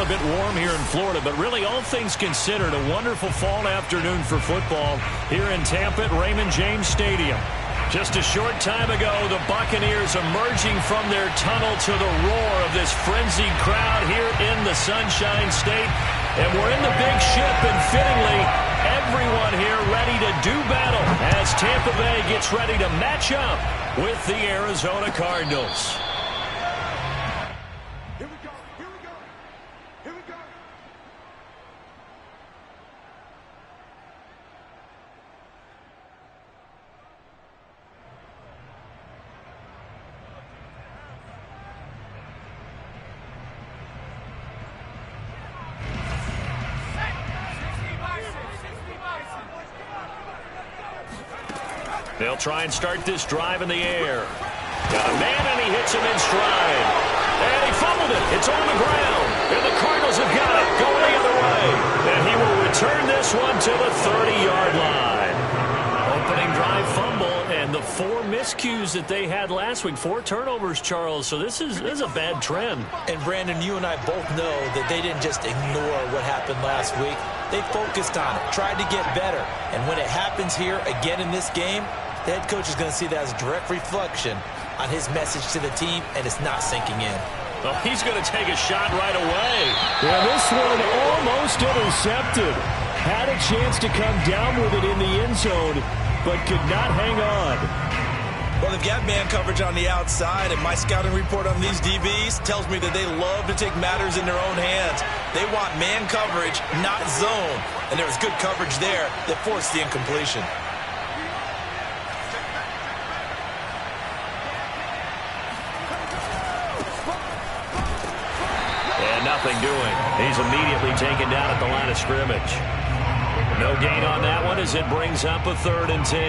a bit warm here in Florida, but really all things considered, a wonderful fall afternoon for football here in Tampa at Raymond James Stadium. Just a short time ago, the Buccaneers emerging from their tunnel to the roar of this frenzied crowd here in the Sunshine State. And we're in the big ship, and fittingly, everyone here ready to do battle as Tampa Bay gets ready to match up with the Arizona Cardinals. They'll try and start this drive in the air. Got a man, and he hits him in stride. And he fumbled it. It's on the ground. And the Cardinals have got it going the other way. And he will return this one to the 30-yard line. Opening drive fumble, and the 4 miscues that they had last week. 4 turnovers, Charles. So this is a bad trend. And, Brandon, you and I both know that they didn't just ignore what happened last week. They focused on it, tried to get better. And when it happens here again in this game, the head coach is going to see that as a direct reflection on his message to the team, and it's not sinking in. Oh, he's going to take a shot right away. Yeah, this one almost intercepted. Had a chance to come down with it in the end zone, but could not hang on. Well, they've got man coverage on the outside, and my scouting report on these DBs tells me that they love to take matters in their own hands. They want man coverage, not zone. And there was good coverage there that forced the incompletion. Nothing doing. He's immediately taken down at the line of scrimmage. No gain on that one as it brings up a 3rd and 10.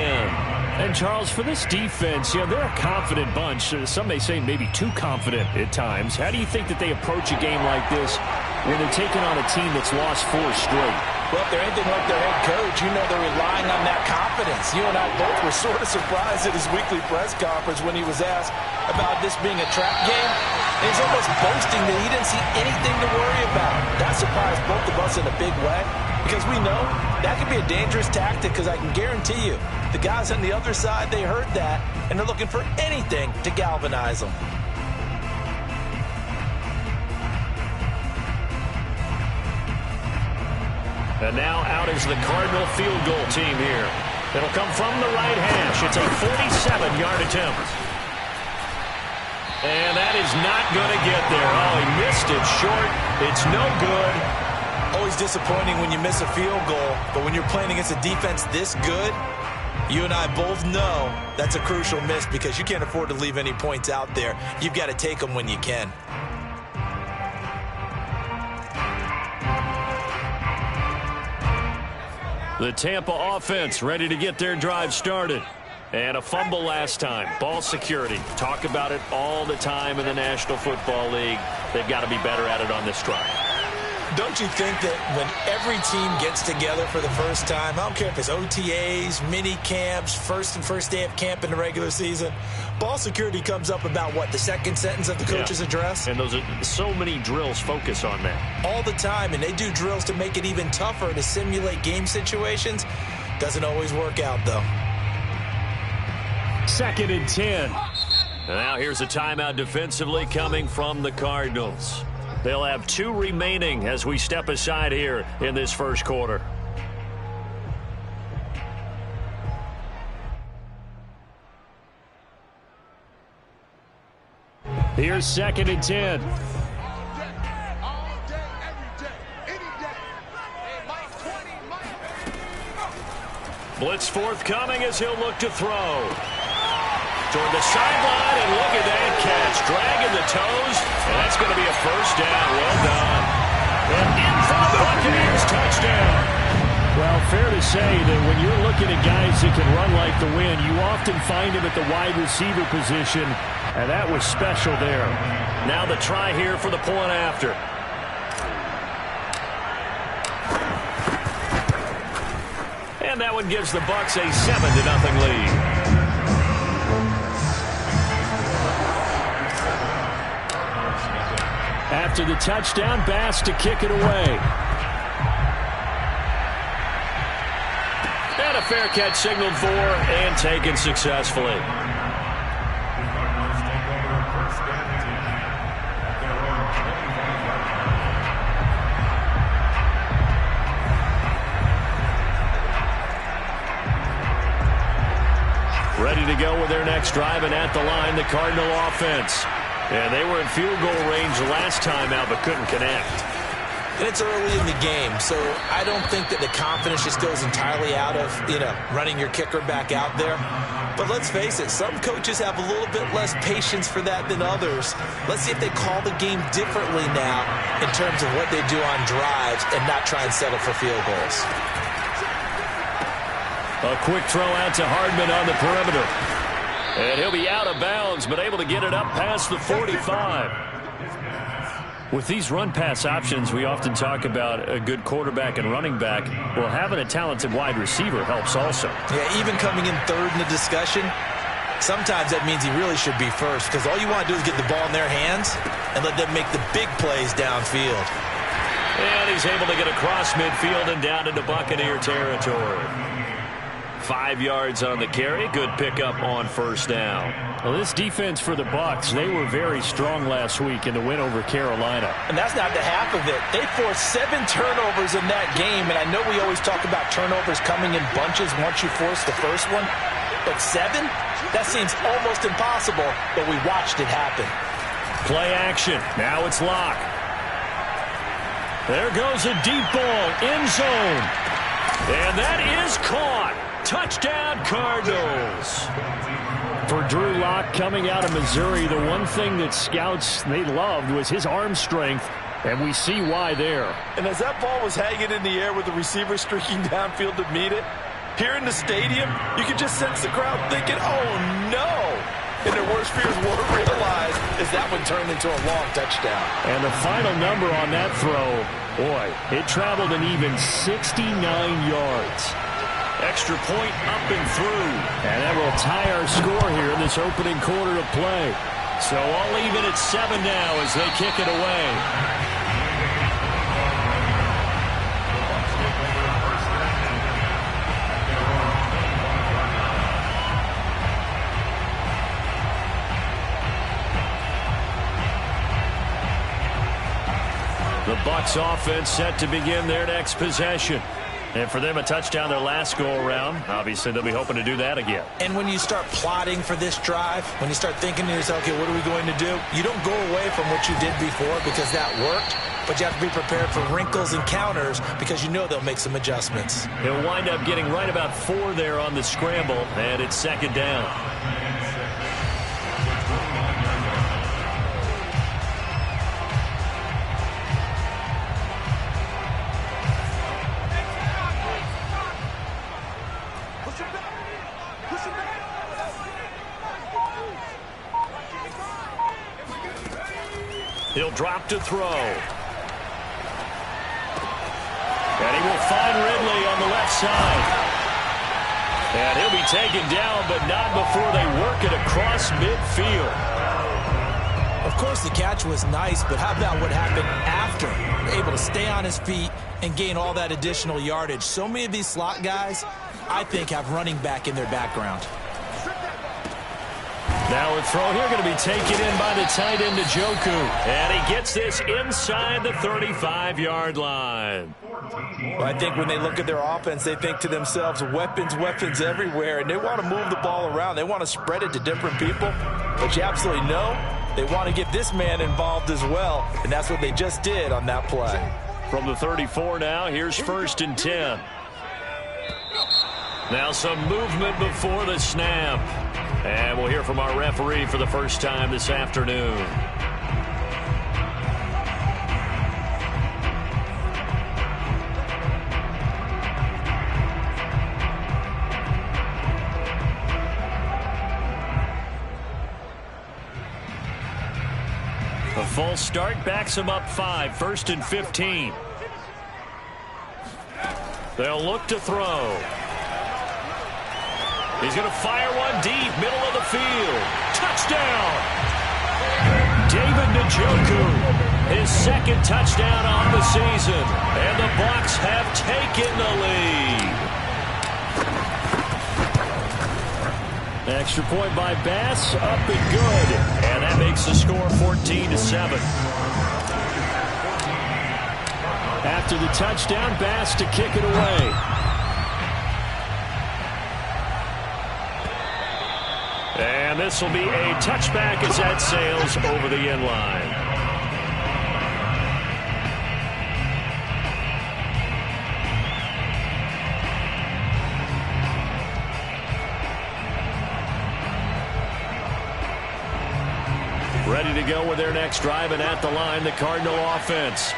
And, Charles, for this defense, they're a confident bunch. Some may say maybe too confident at times. How do you think that they approach a game like this when they're taking on a team that's lost 4 straight? Well, if they're anything like their head coach, you know they're relying on that confidence. You and I both were sort of surprised at his weekly press conference when he was asked about this being a trap game. And he's almost boasting that he didn't see anything to worry about. That surprised both of us in a big way because we know that could be a dangerous tactic because I can guarantee you the guys on the other side, they heard that, and they're looking for anything to galvanize them. And now out is the Cardinal field goal team here. It'll come from the right hash. It's a 47-yard attempt. And that is not going to get there. Oh, he missed it short. It's no good. Always disappointing when you miss a field goal, but when you're playing against a defense this good, you and I both know that's a crucial miss because you can't afford to leave any points out there. You've got to take them when you can. The Tampa offense ready to get their drive started. And a fumble last time. Ball security. Talk about it all the time in the National Football League. They've got to be better at it on this drive. Don't you think that when every team gets together for the first time, I don't care if it's OTAs, mini camps, first day of camp in the regular season, ball security comes up about what, the second sentence of the coach's address? And those are so many drills focus on that. All the time, and they do drills to make it even tougher to simulate game situations. Doesn't always work out, though. 2nd and 10. And now here's a timeout defensively coming from the Cardinals. They'll have 2 remaining as we step aside here in this first quarter. Here's 2nd and 10. Blitz forthcoming as he'll look to throw. Toward the sideline, and look at that catch. Dragging the toes, and that's going to be a first down. Well done. And in for the Buccaneers, touchdown. Well, fair to say that when you're looking at guys that can run like the wind, you often find them at the wide receiver position, and that was special there. Now the try here for the point after. And that one gives the Bucs a 7-0 lead. After the touchdown, Bass to kick it away. And a fair catch signaled for and taken successfully. Ready to go with their next drive, and at the line, the Cardinal offense. And they were in field goal range last time out, but couldn't connect. And it's early in the game, so I don't think that the confidence just goes entirely out of, running your kicker back out there. But let's face it, some coaches have a little bit less patience for that than others. Let's see if they call the game differently now in terms of what they do on drives and not try and settle for field goals. A quick throw out to Hardman on the perimeter. And he'll be out of bounds, but able to get it up past the 45. With these run-pass options, we often talk about a good quarterback and running back. Well, having a talented wide receiver helps also. Yeah, even coming in third in the discussion, sometimes that means he really should be first, because all you want to do is get the ball in their hands and let them make the big plays downfield. And he's able to get across midfield and down into Buccaneer territory. 5 yards on the carry. Good pickup on first down. Well, this defense for the Bucs, they were very strong last week in the win over Carolina. And that's not the half of it. They forced 7 turnovers in that game, and I know we always talk about turnovers coming in bunches once you force the first one, but 7? That seems almost impossible, but we watched it happen. Play action. Now it's Locke. There goes a deep ball, end zone. And that is caught. Touchdown, Cardinals. For Drew Lock coming out of Missouri, the one thing that scouts they loved was his arm strength, and we see why there. And as that ball was hanging in the air with the receiver streaking downfield to meet it, here in the stadium, you could just sense the crowd thinking, oh, no. And their worst fears were realized as that one turned into a long touchdown. And the final number on that throw, boy, it traveled an even 69 yards. Extra point up and through. And that will tie our score here in this opening quarter of play. So all even at 7 now as they kick it away. The Bucs offense set to begin their next possession. And for them, a touchdown their last go-around. Obviously, they'll be hoping to do that again. And when you start plotting for this drive, when you start thinking to yourself, okay, what are we going to do? You don't go away from what you did before because that worked, but you have to be prepared for wrinkles and counters because you know they'll make some adjustments. He'll wind up getting right about 4 there on the scramble, and it's second down. He'll drop to throw. And he will find Ridley on the left side. And he'll be taken down, but not before they work it across midfield. Of course, the catch was nice, but how about what happened after? Able to stay on his feet and gain all that additional yardage. So many of these slot guys, I think, have running back in their background. Now a throw here going to be taken in by the tight end, Njoku. And he gets this inside the 35-yard line. Well, I think when they look at their offense, they think to themselves, weapons, weapons everywhere. And they want to move the ball around. They want to spread it to different people. But you absolutely know they want to get this man involved as well. And that's what they just did on that play. From the 34 now, here's 1st and 10. Now some movement before the snap. And we'll hear from our referee for the first time this afternoon. A false start backs them up 5, 1st and 15. They'll look to throw. He's going to fire one deep, middle of the field. Touchdown! David Njoku. His second touchdown on the season. And the Bucs have taken the lead. Extra point by Bass, up and good. And that makes the score 14-7. After the touchdown, Bass to kick it away. And this will be a touchback as that sails over the end line. Ready to go with their next drive, and at the line, the Cardinal offense.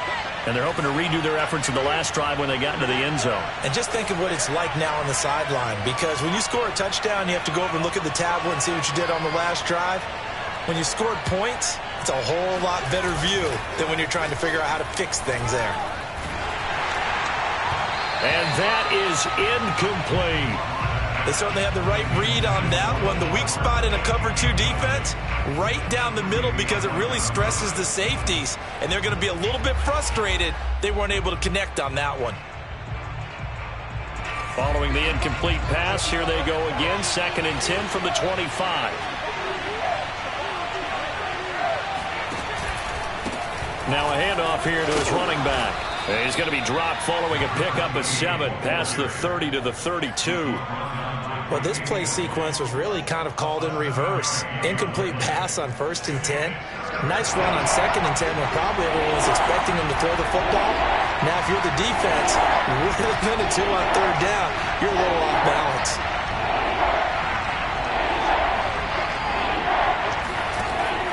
And they're hoping to redo their efforts in the last drive when they got into the end zone. And just think of what it's like now on the sideline, because when you score a touchdown, you have to go over and look at the tablet and see what you did on the last drive. When you scored points, it's a whole lot better view than when you're trying to figure out how to fix things there. And that is incomplete. They certainly have the right read on that one. The weak spot in a cover 2 defense, right down the middle, because it really stresses the safeties. And they're going to be a little bit frustrated they weren't able to connect on that one. Following the incomplete pass, here they go again. 2nd and 10 from the 25. Now a handoff here to his running back. And he's going to be dropped following a pickup of 7 past the 30 to the 32. Well, this play sequence was really kind of called in reverse. Incomplete pass on 1st and 10. Nice run on 2nd and 10 when probably everyone was expecting him to throw the football. Now, if you're the defense, really going to do on 3rd down, you're a little off balance.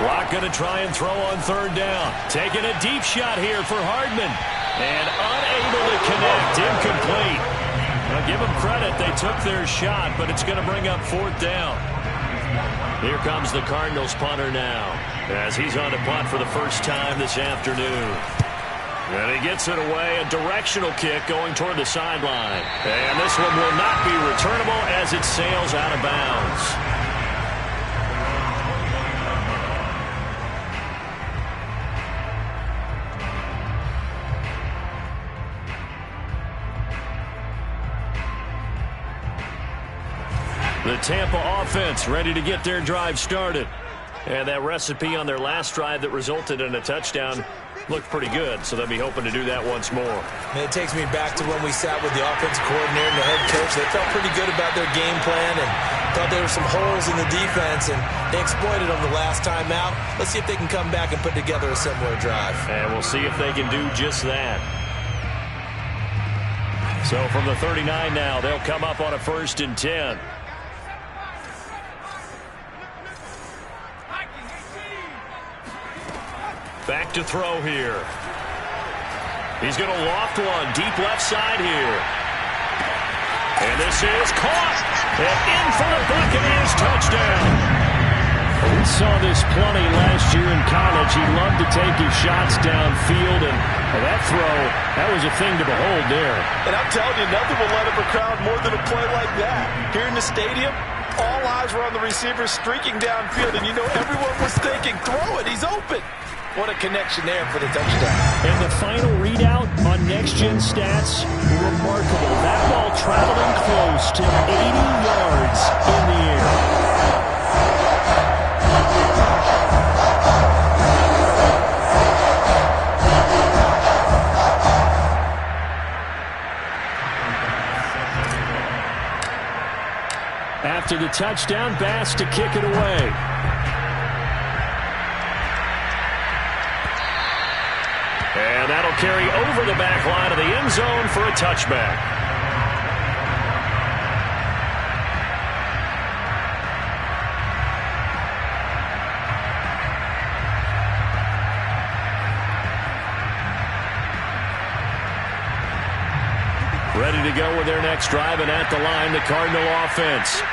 Rock going to try and throw on 3rd down. Taking a deep shot here for Hardman. And unable to connect. Incomplete. Now give them credit. They took their shot, but it's going to bring up 4th down. Here comes the Cardinals punter now, as he's on to punt for the first time this afternoon. And he gets it away. A directional kick going toward the sideline. And this one will not be returnable as it sails out of bounds. The Tampa offense ready to get their drive started. And that recipe on their last drive that resulted in a touchdown looked pretty good, so they'll be hoping to do that once more. And it takes me back to when we sat with the offensive coordinator and the head coach. They felt pretty good about their game plan and thought there were some holes in the defense, and they exploited them the last time out. Let's see if they can come back and put together a similar drive. And we'll see if they can do just that. So from the 39 now, they'll come up on a 1st and 10. Back to throw here. He's going to loft one deep left side here. And this is caught. And in for the Buccaneers touchdown. We saw this plenty last year in college. He loved to take his shots downfield, and that throw, that was a thing to behold there. And I'm telling you, nothing will light up a crowd more than a play like that. Here in the stadium, all eyes were on the receiver streaking downfield, and you know everyone was thinking, throw it, he's open. What a connection there for the touchdown. And the final readout on next-gen stats, remarkable. That ball traveling close to 80 yards in the air. After the touchdown, Bass to kick it away. And that'll carry over the back line of the end zone for a touchback. Ready to go with their next drive, and at the line, the Cardinal offense.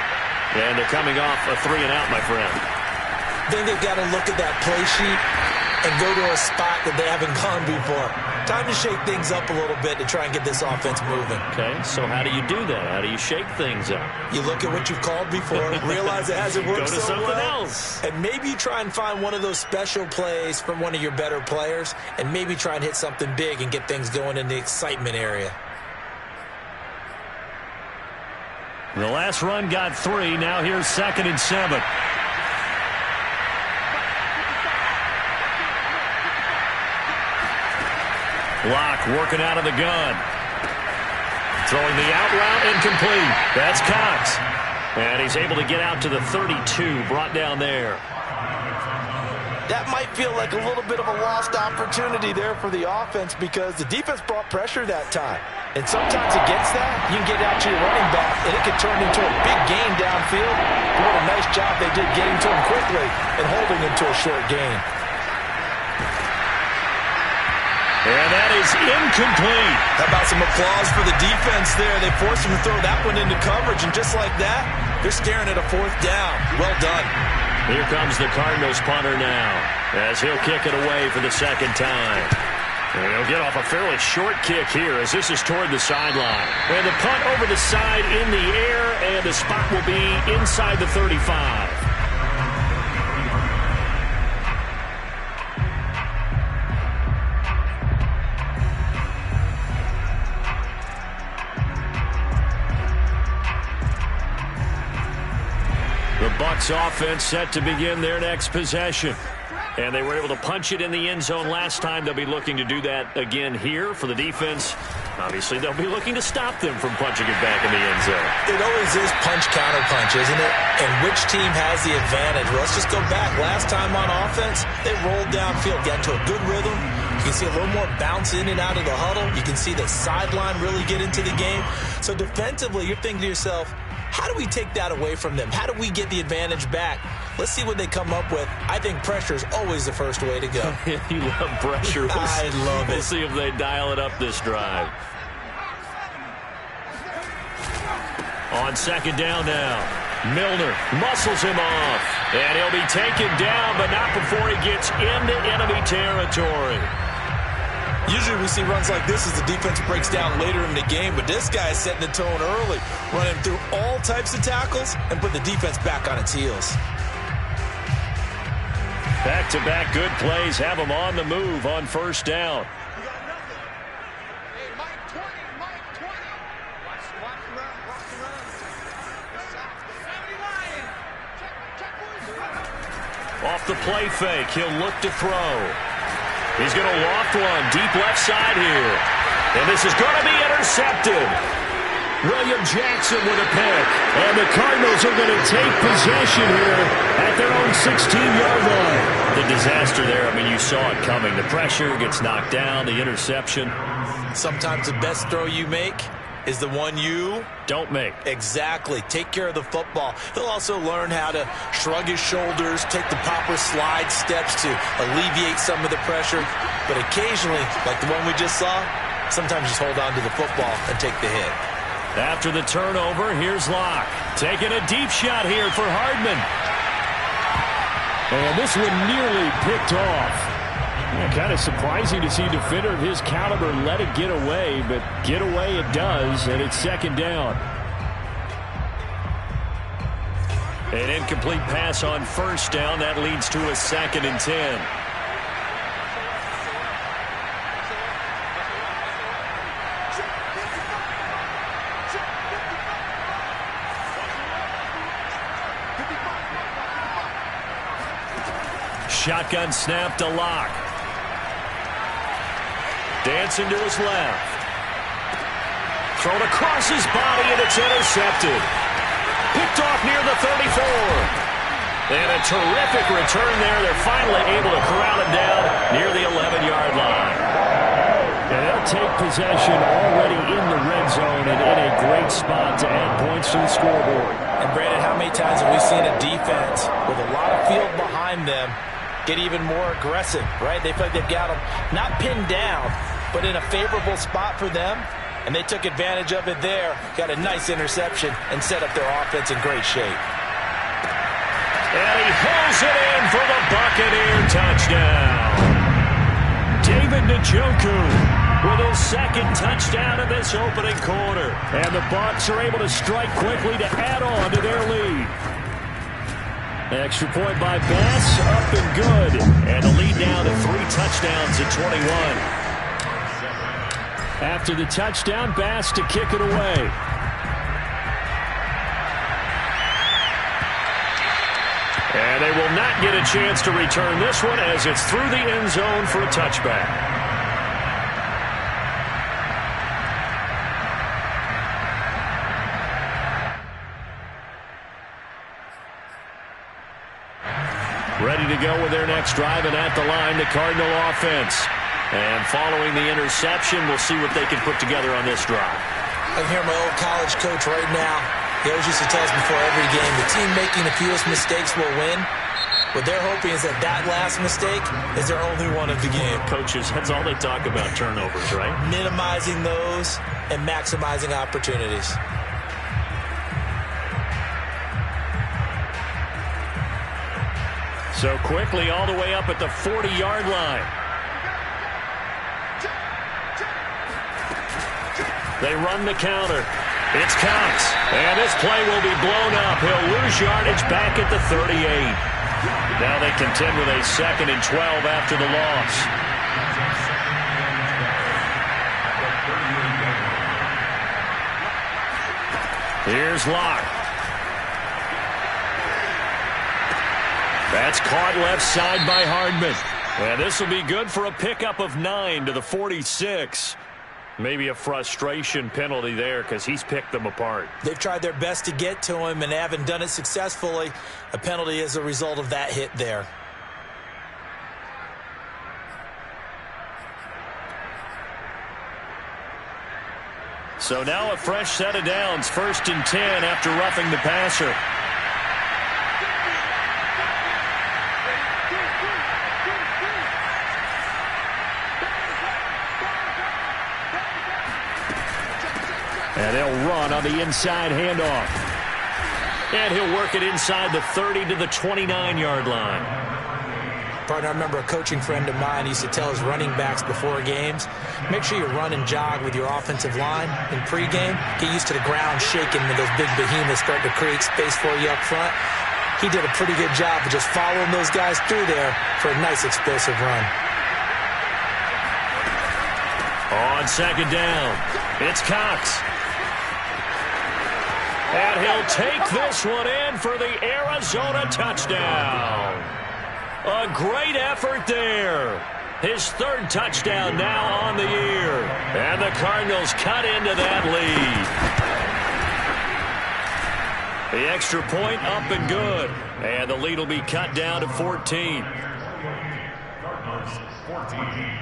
And they're coming off a 3-and-out, my friend. I think they've got to look at that play sheet and go to a spot that they haven't gone before. Time to shake things up a little bit to try and get this offense moving. Okay, so how do you do that? How do you shake things up? You look at what you've called before, realize it hasn't worked Go to so something well, else. and maybe you try and find one of those special plays from one of your better players, and maybe try and hit something big and get things going in the excitement area. The last run got 3. Now here's 2nd and 7. Locke working out of the gun. Throwing the out route, incomplete. That's Cox. And he's able to get out to the 32, brought down there. That might feel like a little bit of a lost opportunity there for the offense because the defense brought pressure that time. And sometimes against that, you can get out to your running back, and it can turn into a big gain downfield. But what a nice job they did getting to him quickly and holding him to a short gain. And that is incomplete. How about some applause for the defense there? They forced him to throw that one into coverage, and just like that, they're staring at a 4th down. Well done. Here comes the Cardinals punter now, as he'll kick it away for the 2nd time. And he'll get off a fairly short kick here, as this is toward the sideline. And the punt over the side in the air, and the spot will be inside the 35. The Bucs offense set to begin their next possession. And they were able to punch it in the end zone last time. They'll be looking to do that again here for the defense. Obviously, they'll be looking to stop them from punching it back in the end zone. It always is punch-counter-punch, isn't it? And which team has the advantage? Well, let's just go back. Last time on offense, they rolled downfield, got into a good rhythm. You can see a little more bounce in and out of the huddle. You can see the sideline really get into the game. So defensively, you're thinking to yourself, how do we take that away from them? How do we get the advantage back? Let's see what they come up with. I think pressure is always the first way to go. You love pressure. I love it. We'll see if they dial it up this drive. On 2nd down now. Milner muscles him off. And he'll be taken down, but not before he gets into enemy territory. Usually we see runs like this as the defense breaks down later in the game, but this guy is setting the tone early, running through all types of tackles and put the defense back on its heels. Back-to-back good plays have them on the move on 1st down. Off the play fake, he'll look to throw. He's going to loft one deep left side here. And this is going to be intercepted. William Jackson with a pick. And the Cardinals are going to take possession here at their own 16-yard line. The disaster there, I mean, you saw it coming. The pressure gets knocked down, the interception. Sometimes the best throw you make is the one you don't make. Exactly. Take care of the football. He'll also learn how to shrug his shoulders, take the proper slide steps to alleviate some of the pressure. But occasionally, like the one we just saw, sometimes just hold on to the football and take the hit. After the turnover, here's Locke. Taking a deep shot here for Hardman. And this one nearly picked off. Yeah, kind of surprising to see a defender of his caliber let it get away, but get away it does, and it's 2nd down. An incomplete pass on 1st down. That leads to a 2nd and 10. Shotgun snap to Locke. Dancing to his left. Thrown across his body, and it's intercepted. Picked off near the 34. And a terrific return there. They're finally able to corral it down near the 11-yard line. And they'll take possession already in the red zone and in a great spot to add points to the scoreboard. And Brandon, how many times have we seen a defense with a lot of field behind them get even more aggressive, right? They feel like they've got them not pinned down, but in a favorable spot for them, and they took advantage of it there, got a nice interception, and set up their offense in great shape. And he pulls it in for the Buccaneer touchdown. Njoku with his second touchdown of this opening quarter. And the Bucs are able to strike quickly to add on to their lead. Extra point by Bass, up and good. And the lead now to 3 touchdowns at 21. After the touchdown, Bass to kick it away. And they will not get a chance to return this one as it's through the end zone for a touchback. Ready to go with their next drive, and at the line, the Cardinal offense. And following the interception, we'll see what they can put together on this drive. I hear my old college coach right now. He always used to tell us before every game, the team making the fewest mistakes will win. What they're hoping is that that last mistake is their only one of the game. Coaches, that's all they talk about, turnovers, right? Minimizing those and maximizing opportunities. So quickly all the way up at the 40-yard line. They run the counter. It's Cox. And this play will be blown up. He'll lose yardage back at the 38. Now they contend with a 2nd and 12 after the loss. Here's Locke. That's caught left side by Hardman. And this will be good for a pickup of 9 to the 46. Maybe a frustration penalty there because he's picked them apart. They've tried their best to get to him and haven't done it successfully. A penalty as a result of that hit there. So now a fresh set of downs. 1st and 10 after roughing the passer. And they'll run on the inside handoff. And he'll work it inside the 30 to the 29-yard line. Partner, I remember a coaching friend of mine used to tell his running backs before games, make sure you run and jog with your offensive line in pregame. Get used to the ground shaking when those big behemoths start to create space for you up front. He did a pretty good job of just following those guys through there for a nice explosive run. On 2nd down, it's Cox. And he'll take this one in for the Arizona touchdown. A great effort there. His 3rd touchdown now on the year. And the Cardinals cut into that lead. The extra point up and good. And the lead will be cut down to 14. Cardinals 14.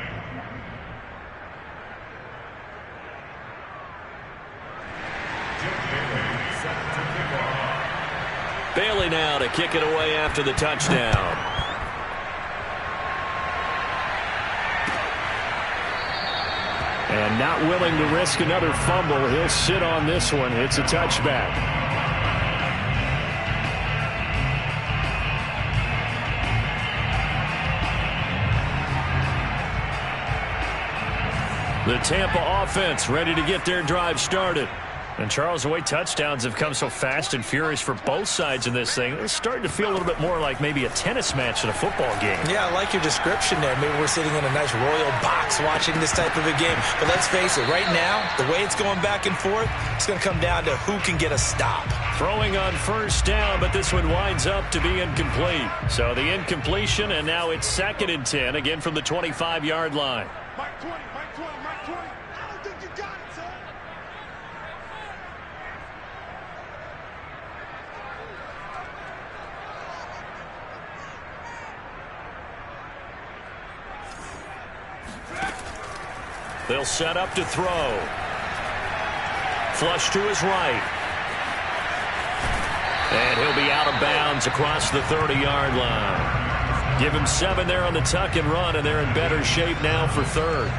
Bailey now to kick it away after the touchdown. And not willing to risk another fumble, he'll sit on this one. It's a touchback. The Tampa offense ready to get their drive started. And, Charles, the way touchdowns have come so fast and furious for both sides in this thing, it's starting to feel a little bit more like maybe a tennis match in a football game. Yeah, I like your description there. Maybe we're sitting in a nice royal box watching this type of a game. But let's face it, right now, the way it's going back and forth, it's going to come down to who can get a stop. Throwing on 1st down, but this one winds up to be incomplete. So the incompletion, and now it's 2nd and 10, again from the 25-yard line. Mike 20, Mike 20, Mike 20. I don't think you got it, son. They'll set up to throw. Flush to his right. And he'll be out of bounds across the 30-yard line. Give him 7 there on the tuck and run, and they're in better shape now for 3rd.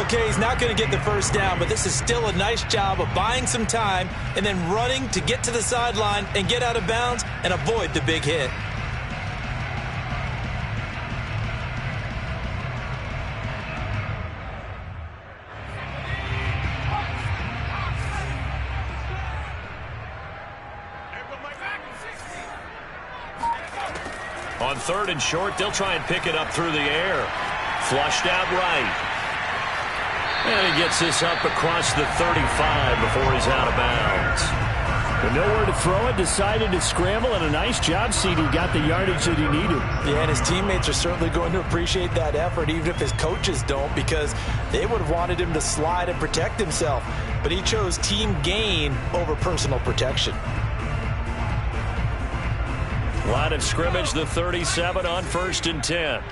Okay, he's not going to get the 1st down, but this is still a nice job of buying some time and then running to get to the sideline and get out of bounds and avoid the big hit. On 3rd and short, they'll try and pick it up through the air. Flushed out right. And he gets this up across the 35 before he's out of bounds. But nowhere to throw it, decided to scramble, and a nice job, CD. Got the yardage that he needed. Yeah, and his teammates are certainly going to appreciate that effort, even if his coaches don't, because they would have wanted him to slide and protect himself. But he chose team gain over personal protection. Line of scrimmage, the 37 on 1st and 10.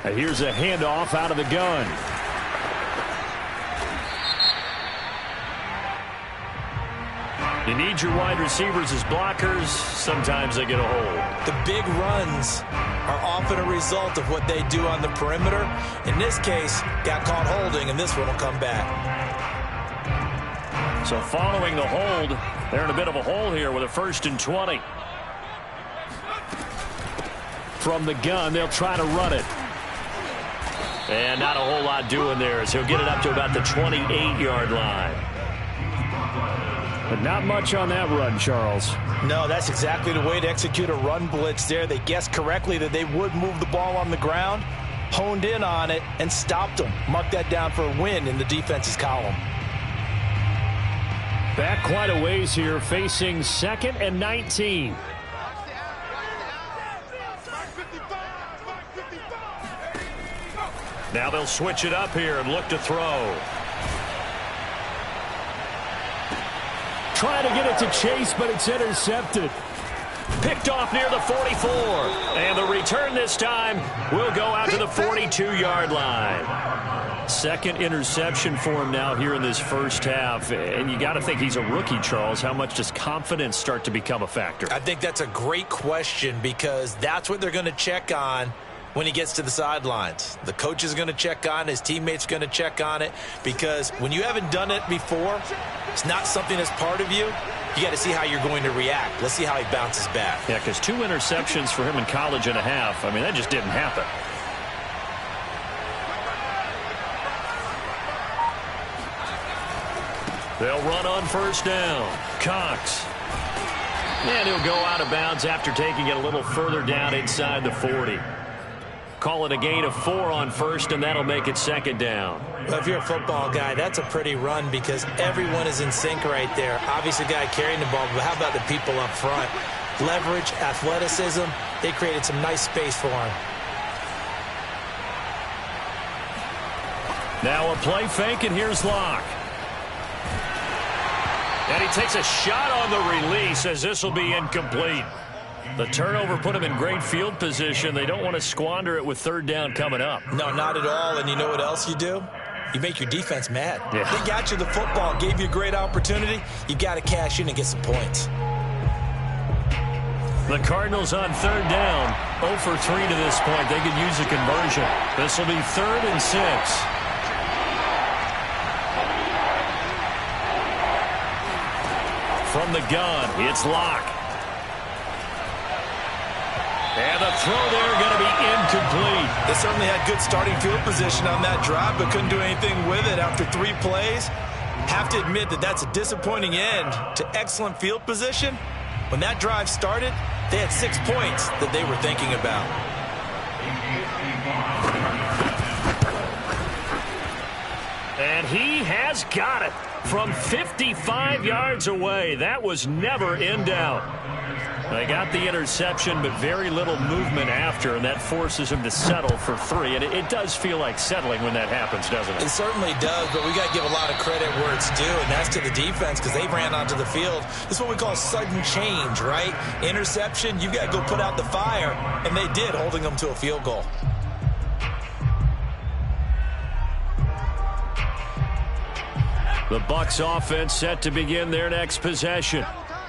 And here's a handoff out of the gun. You need your wide receivers as blockers. Sometimes they get a hold. The big runs are often a result of what they do on the perimeter. In this case, got caught holding, and this one will come back. So following the hold, they're in a bit of a hole here with a 1st and 20. From the gun, they'll try to run it. And not a whole lot doing there as he'll get it up to about the 28-yard line. But not much on that run, Charles. No, that's exactly the way to execute a run blitz there. They guessed correctly that they would move the ball on the ground, honed in on it, and stopped them. Mark that down for a win in the defense's column. Back quite a ways here, facing 2nd and 19. Now they'll switch it up here and look to throw. Trying to get it to Chase, but it's intercepted. Picked off near the 44. And the return this time will go out to the 42-yard line. Second interception for him now here in this first half. And you got to think he's a rookie, Charles. How much does confidence start to become a factor? I think that's a great question, because that's what they're going to check on when he gets to the sidelines. The coach is going to check on it. His teammates are going to check on it, because when you haven't done it before, it's not something that's part of you. You got to see how you're going to react. Let's see how he bounces back. Yeah, because 2 interceptions for him in college and a half. I mean, that just didn't happen. They'll run on 1st down. Cox. And he'll go out of bounds after taking it a little further down inside the 40. Call it a gain of 4 on 1st, and that'll make it 2nd down. Well, if you're a football guy, that's a pretty run, because everyone is in sync right there. Obviously, the guy carrying the ball, but how about the people up front? Leverage, athleticism, they created some nice space for him. Now a play fake, and here's Locke. And he takes a shot on the release as this will be incomplete. The turnover put him in great field position. They don't want to squander it with 3rd down coming up. No, not at all. And you know what else you do? You make your defense mad. Yeah. They got you the football, gave you a great opportunity. You got to cash in and get some points. The Cardinals on 3rd down. 0 for 3 to this point. They could use a conversion. This will be 3rd and 6. From the gun, it's Locke. And the throw there going to be incomplete. They certainly had good starting field position on that drive, but couldn't do anything with it after 3 plays. Have to admit that that's a disappointing end to excellent field position. When that drive started, they had 6 points that they were thinking about. And he has got it from 55 yards away. That was never in doubt. They got the interception, but very little movement after, and that forces him to settle for 3. And it does feel like settling when that happens, doesn't it? It certainly does, but we got to give a lot of credit where it's due, and that's to the defense, because they ran onto the field. This is what we call sudden change, right? Interception, you've got to go put out the fire, and they did, holding them to a field goal. The Bucs offense set to begin their next possession.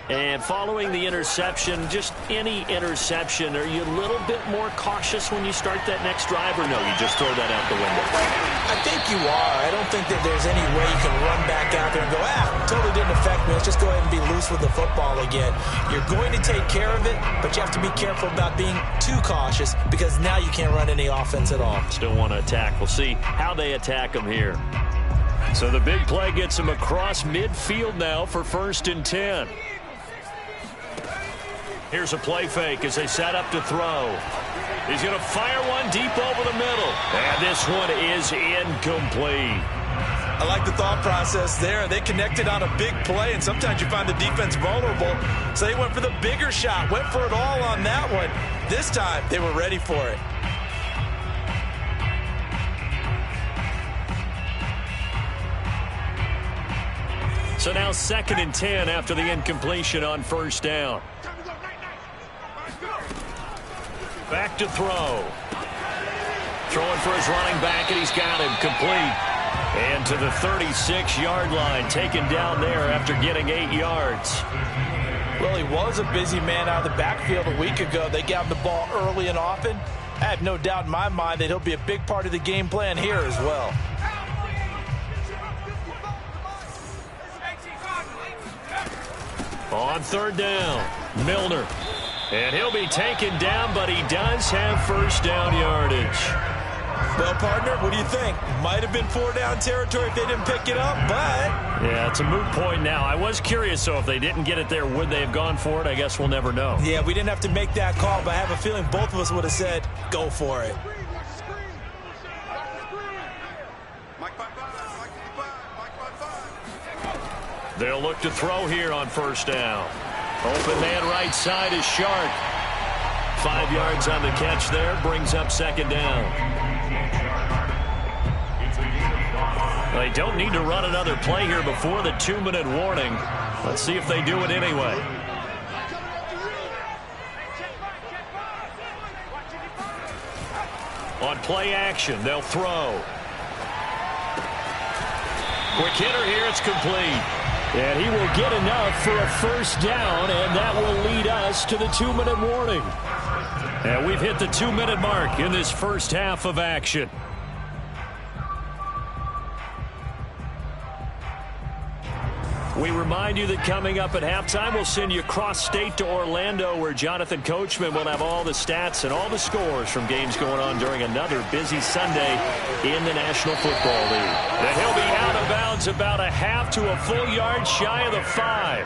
And following the interception, just any interception, are you a little bit more cautious when you start that next drive, or no, you just throw that out the window? I think you are. I don't think that there's any way you can run back out there and go, totally didn't affect me. Let's just go ahead and be loose with the football again. You're going to take care of it, but you have to be careful about being too cautious, because now you can't run any offense at all. Still want to attack. We'll see how they attack them here. So the big play gets him across midfield now for 1st and 10. Here's a play fake as they set up to throw. He's going to fire one deep over the middle. And this one is incomplete. I like the thought process there. They connected on a big play, and sometimes you find the defense vulnerable. So they went for the bigger shot, went for it all on that one. This time, they were ready for it. So now 2nd and 10 after the incompletion on 1st down. Back to throw. Throwing for his running back, and he's got him complete. And to the 36-yard line, taken down there after getting 8 yards. Well, he was a busy man out of the backfield a week ago. They got him the ball early and often. I have no doubt in my mind that he'll be a big part of the game plan here as well. On 3rd down, Milner. And he'll be taken down, but he does have 1st down yardage. Well, partner, what do you think? Might have been 4-down territory if they didn't pick it up, but... Yeah, it's a moot point now. I was curious, so if they didn't get it there, would they have gone for it? I guess we'll never know. Yeah, we didn't have to make that call, but I have a feeling both of us would have said, go for it. They'll look to throw here on 1st down. Open man right side is Shark. 5 yards on the catch there, brings up 2nd down. They don't need to run another play here before the 2-minute warning. Let's see if they do it anyway. On play action, they'll throw. Quick hitter here, it's complete. And he will get enough for a 1st down, and that will lead us to the 2-minute warning. And we've hit the 2-minute mark in this first half of action. We remind you that coming up at halftime, we'll send you cross-state to Orlando, where Jonathan Coachman will have all the stats and all the scores from games going on during another busy Sunday in the National Football League. And he'll be out of bounds about a half to a full yard shy of the 5.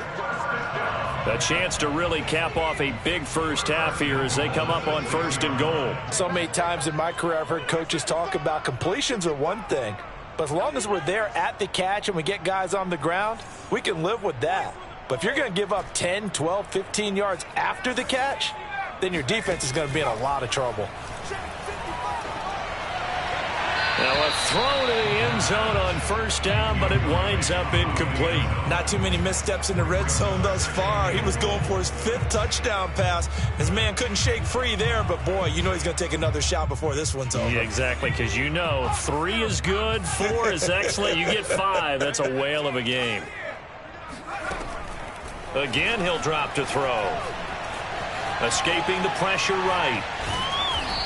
A chance to really cap off a big first half here as they come up on 1st and goal. So many times in my career, I've heard coaches talk about completions are one thing. But as long as we're there at the catch and we get guys on the ground, we can live with that. But if you're going to give up 10, 12, 15 yards after the catch, then your defense is going to be in a lot of trouble. Now a throw to the end zone on 1st down, but it winds up incomplete. Not too many missteps in the red zone thus far. He was going for his 5th touchdown pass. His man couldn't shake free there, but boy, you know he's going to take another shot before this one's over. Yeah, exactly, because you know 3 is good, 4 is excellent. You get 5, that's a whale of a game. Again, he'll drop to throw. Escaping the pressure right.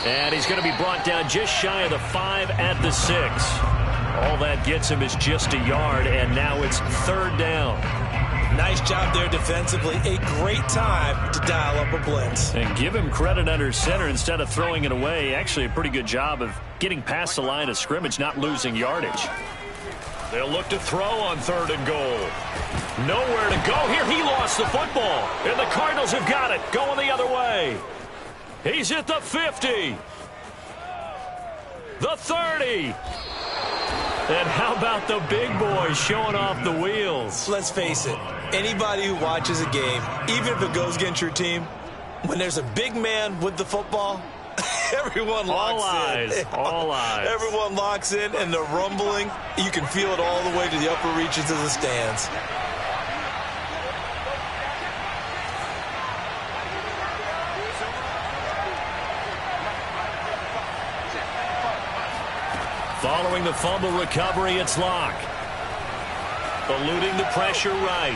And he's going to be brought down just shy of the 5 at the 6. All that gets him is just a yard, and now it's 3rd down. Nice job there defensively. A great time to dial up a blitz. And give him credit under center instead of throwing it away. Actually, a pretty good job of getting past the line of scrimmage, not losing yardage. They'll look to throw on 3rd and goal. Nowhere to go here. He lost the football, and the Cardinals have got it. Going the other way. He's at the 50. The 30. And how about the big boys showing off the wheels? Let's face it, anybody who watches a game, even if it goes against your team, when there's a big man with the football, everyone locks in. All eyes. Everyone locks in, and the rumbling, you can feel it all the way to the upper reaches of the stands. Following the fumble recovery, it's Locke. Eluding the pressure right.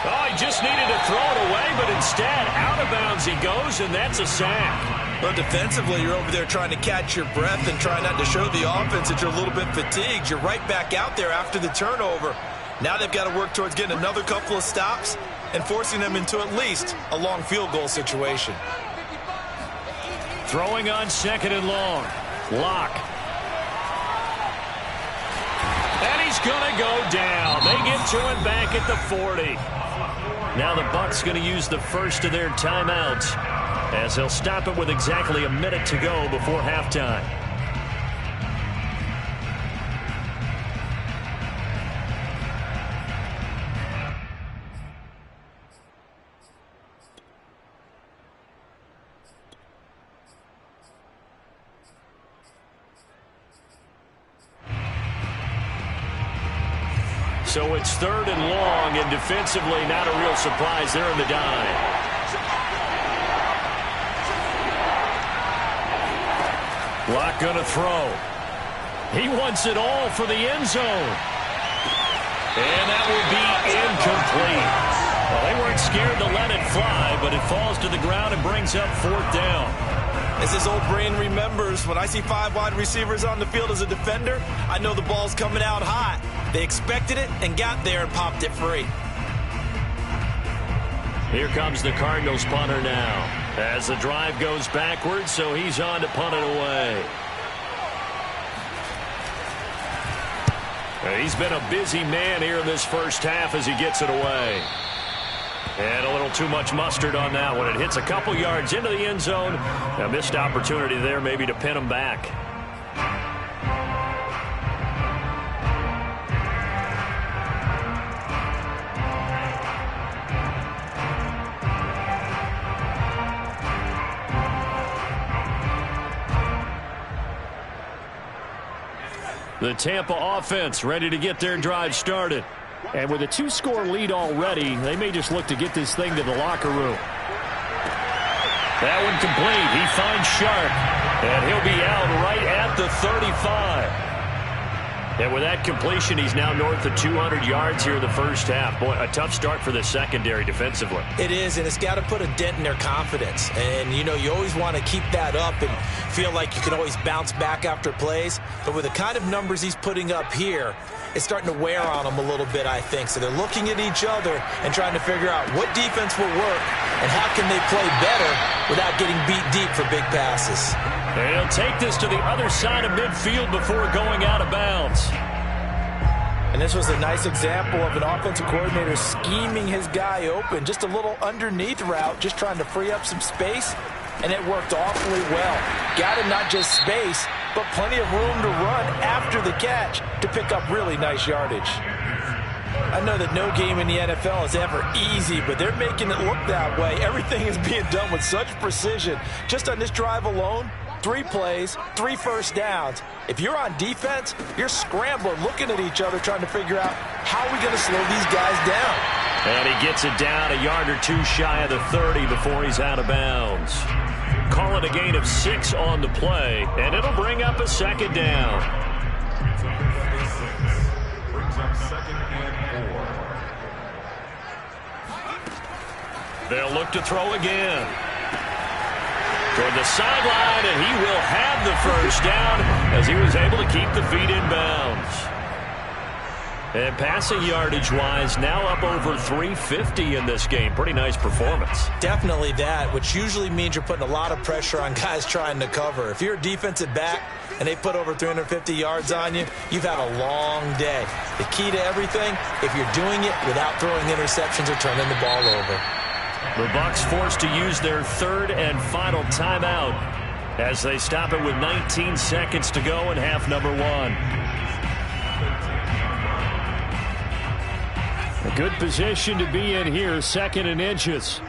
Oh, he just needed to throw it away, but instead, out of bounds he goes, and that's a sack. Well, defensively, you're over there trying to catch your breath and try not to show the offense that you're a little bit fatigued. You're right back out there after the turnover. Now they've got to work towards getting another couple of stops and forcing them into at least a long field goal situation. Throwing on 2nd and long. Locke. And he's going to go down. They get to him back at the 40. Now the Bucs going to use the first of their timeouts as they'll stop it with exactly a minute to go before halftime. So it's 3rd and long, and defensively not a real surprise. They're in the dime. Block going to throw. He wants it all for the end zone. And that will be incomplete. Well, they weren't scared to let it fly, but it falls to the ground and brings up 4th down. As his old brain remembers, when I see 5 wide receivers on the field as a defender, I know the ball's coming out hot. They expected it and got there and popped it free. Here comes the Cardinals punter now as the drive goes backwards, so he's on to punt it away. He's been a busy man here in this first half as he gets it away. And a little too much mustard on that one. It hits a couple yards into the end zone. A missed opportunity there maybe to pin him back. The Tampa offense ready to get their drive started. And with a 2-score lead already, they may just look to get this thing to the locker room. That one complete. He finds Sharp, and he'll be out right at the 35. And with that completion, he's now north of 200 yards here in the first half. Boy, a tough start for the secondary defensively. It is, and it's got to put a dent in their confidence. And, you know, you always want to keep that up and feel like you can always bounce back after plays. But with the kind of numbers he's putting up here, it's starting to wear on them a little bit, I think. So they're looking at each other and trying to figure out what defense will work and how can they play better without getting beat deep for big passes. And he'll take this to the other side of midfield before going out of bounds. And this was a nice example of an offensive coordinator scheming his guy open. Just a little underneath route, just trying to free up some space, and it worked awfully well. Got him not just space, but plenty of room to run after the catch to pick up really nice yardage. I know that no game in the NFL is ever easy, but they're making it look that way. Everything is being done with such precision. Just on this drive alone, 3 plays, 3 first downs. If you're on defense, you're scrambling, looking at each other, trying to figure out how are we going to slow these guys down. And he gets it down a yard or 2 shy of the 30 before he's out of bounds. Call it a gain of 6 on the play, and it'll bring up a 2nd down. Brings up 2nd and 4. They'll look to throw again. Toward the sideline, and he will have the first down as he was able to keep the feet in bounds. And passing yardage-wise, now up over 350 in this game. Pretty nice performance. Definitely that, which usually means you're putting a lot of pressure on guys trying to cover. If you're a defensive back and they put over 350 yards on you, you've had a long day. The key to everything, if you're doing it without throwing interceptions or turning the ball over. The Bucs forced to use their 3rd and final timeout as they stop it with 19 seconds to go in half number 1. A good position to be in here, 2nd and inches.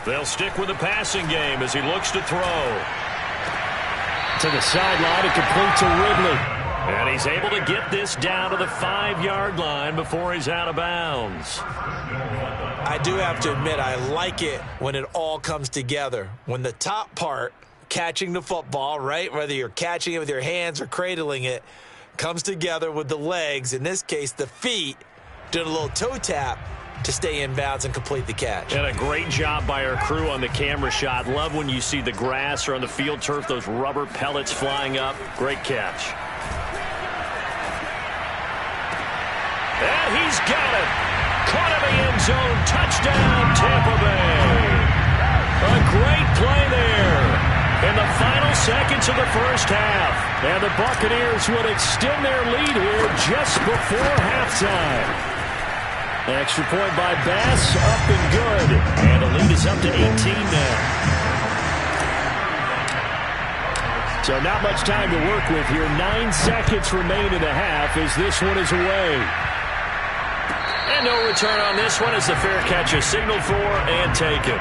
They'll stick with the passing game as he looks to throw. To the sideline, it complete to Ridley. And he's able to get this down to the 5-yard line before he's out of bounds. I do have to admit, I like it when it all comes together. When the top part, catching the football, right, whether you're catching it with your hands or cradling it, comes together with the legs, in this case the feet, doing a little toe tap to stay in bounds and complete the catch. And a great job by our crew on the camera shot. Love when you see the grass or on the field turf, those rubber pellets flying up. Great catch. And he's got it. Caught in the end zone. Touchdown, Tampa Bay. A great play there. And the final seconds of the first half. And the Buccaneers would extend their lead here just before halftime. Extra point by Bass, up and good. And the lead is up to 18 now. So not much time to work with here. 9 seconds remain in the half as this one is away. And no return on this one as the fair catch is signaled for and taken.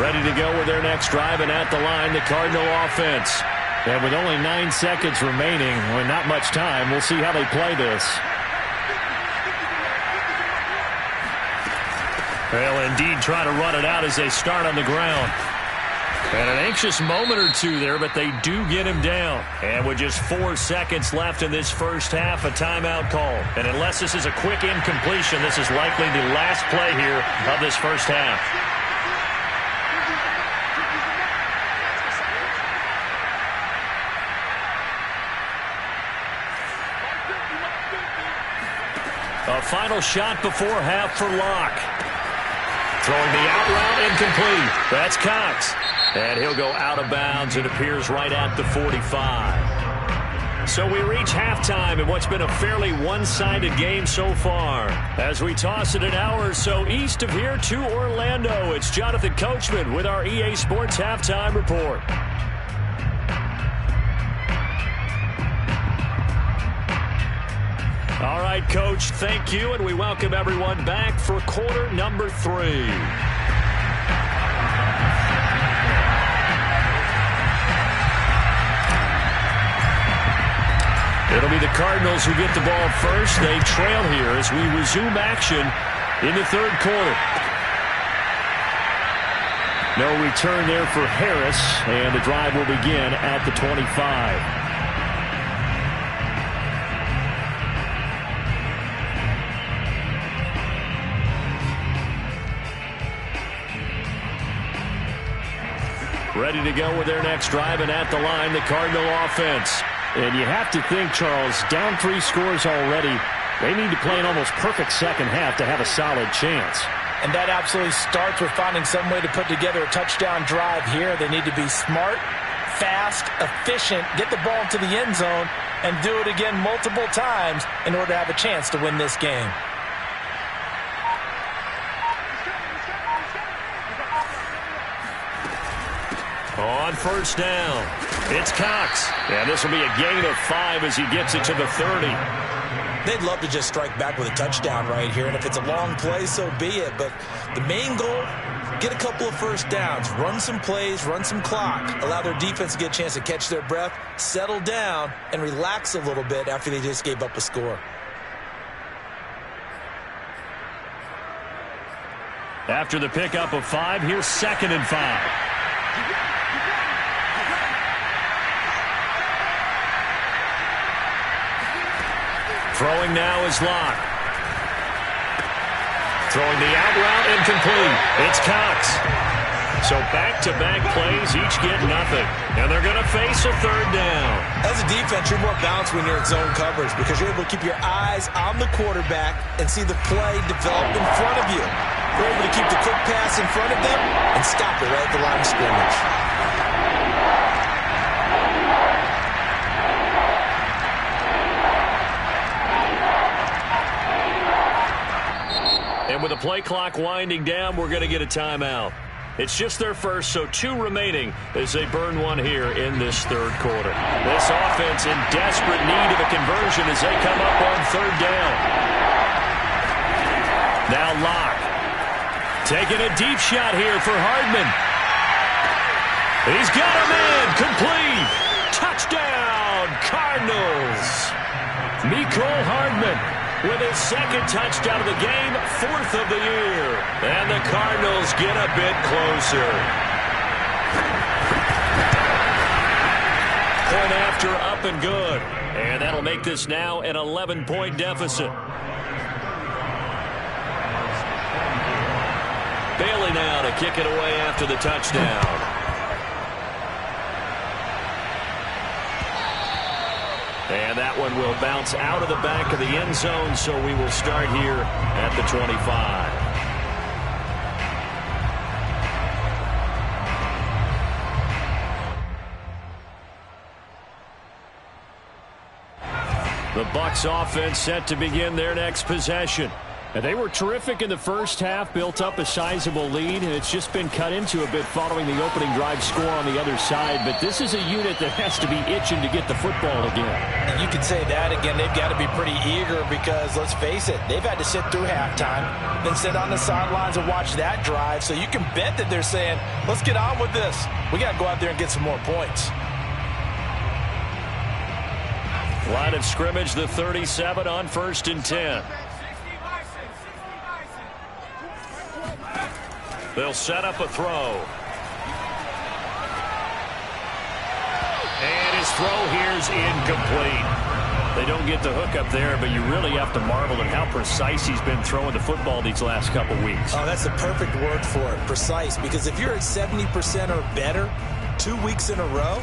Ready to go with their next drive, and at the line, the Cardinal offense. And with only 9 seconds remaining, with not much time, we'll see how they play this. They'll indeed try to run it out as they start on the ground. And an anxious moment or two there, but they do get him down. And with just 4 seconds left in this first half, a timeout call. And unless this is a quick incompletion, this is likely the last play here of this first half. A final shot before half for Locke. Throwing the out route incomplete. That's Cox. And he'll go out of bounds. It appears right at the 45. So we reach halftime in what's been a fairly one-sided game so far. As we toss it an hour or so east of here to Orlando, it's Jonathan Coachman with our EA Sports Halftime Report. All right, Coach, thank you, and we welcome everyone back for quarter number 3. It'll be the Cardinals who get the ball first. They trail here as we resume action in the third quarter. No return there for Harris, and the drive will begin at the 25. Ready to go with their next drive, and at the line, the Cardinal offense. And you have to think, Charles, down 3 scores already. They need to play an almost perfect second half to have a solid chance. And that absolutely starts with finding some way to put together a touchdown drive here. They need to be smart, fast, efficient, get the ball to the end zone, and do it again multiple times in order to have a chance to win this game. On first down, it's Cox. And this will be a gain of 5 as he gets it to the 30. They'd love to just strike back with a touchdown right here, and if it's a long play, so be it. But the main goal, get a couple of first downs, run some plays, run some clock, allow their defense to get a chance to catch their breath, settle down, and relax a little bit after they just gave up a score. After the pickup of 5, here's 2nd and 5. Throwing now is Locke. Throwing the out route incomplete. It's Cox. So back-to-back plays, each get nothing. And they're going to face a 3rd down. As a defense, you're more balanced when you're in zone coverage because you're able to keep your eyes on the quarterback and see the play develop in front of you. You're able to keep the quick pass in front of them and stop it right at the line of scrimmage. And with the play clock winding down, we're going to get a timeout. It's just their first, so 2 remaining as they burn one here in this third quarter. This offense in desperate need of a conversion as they come up on 3rd down. Now Locke. Taking a deep shot here for Hardman. He's got a man. Complete. Touchdown, Cardinals. Mecole Hardman with his 2nd touchdown of the game, 4th of the year. And the Cardinals get a bit closer. Point after, up and good. And that'll make this now an 11-point deficit. Bailey now to to kick it away after the touchdown. And that one will bounce out of the back of the end zone, so we will start here at the 25. The Bucs offense set to begin their next possession. And they were terrific in the first half, built up a sizable lead, and it's just been cut into a bit following the opening drive score on the other side. But this is a unit that has to be itching to get the football again. And you can say that again. They've got to be pretty eager because, let's face it, they've had to sit through halftime, then sit on the sidelines and watch that drive. So you can bet that they're saying, let's get on with this. We got to go out there and get some more points. Line of scrimmage, the 37 on 1st and 10. They'll set up a throw. And his throw here is incomplete. They don't get the hook up there, but you really have to marvel at how precise he's been throwing the football these last couple weeks. Oh, that's the perfect word for it, precise. Because if you're at 70% or better 2 weeks in a row,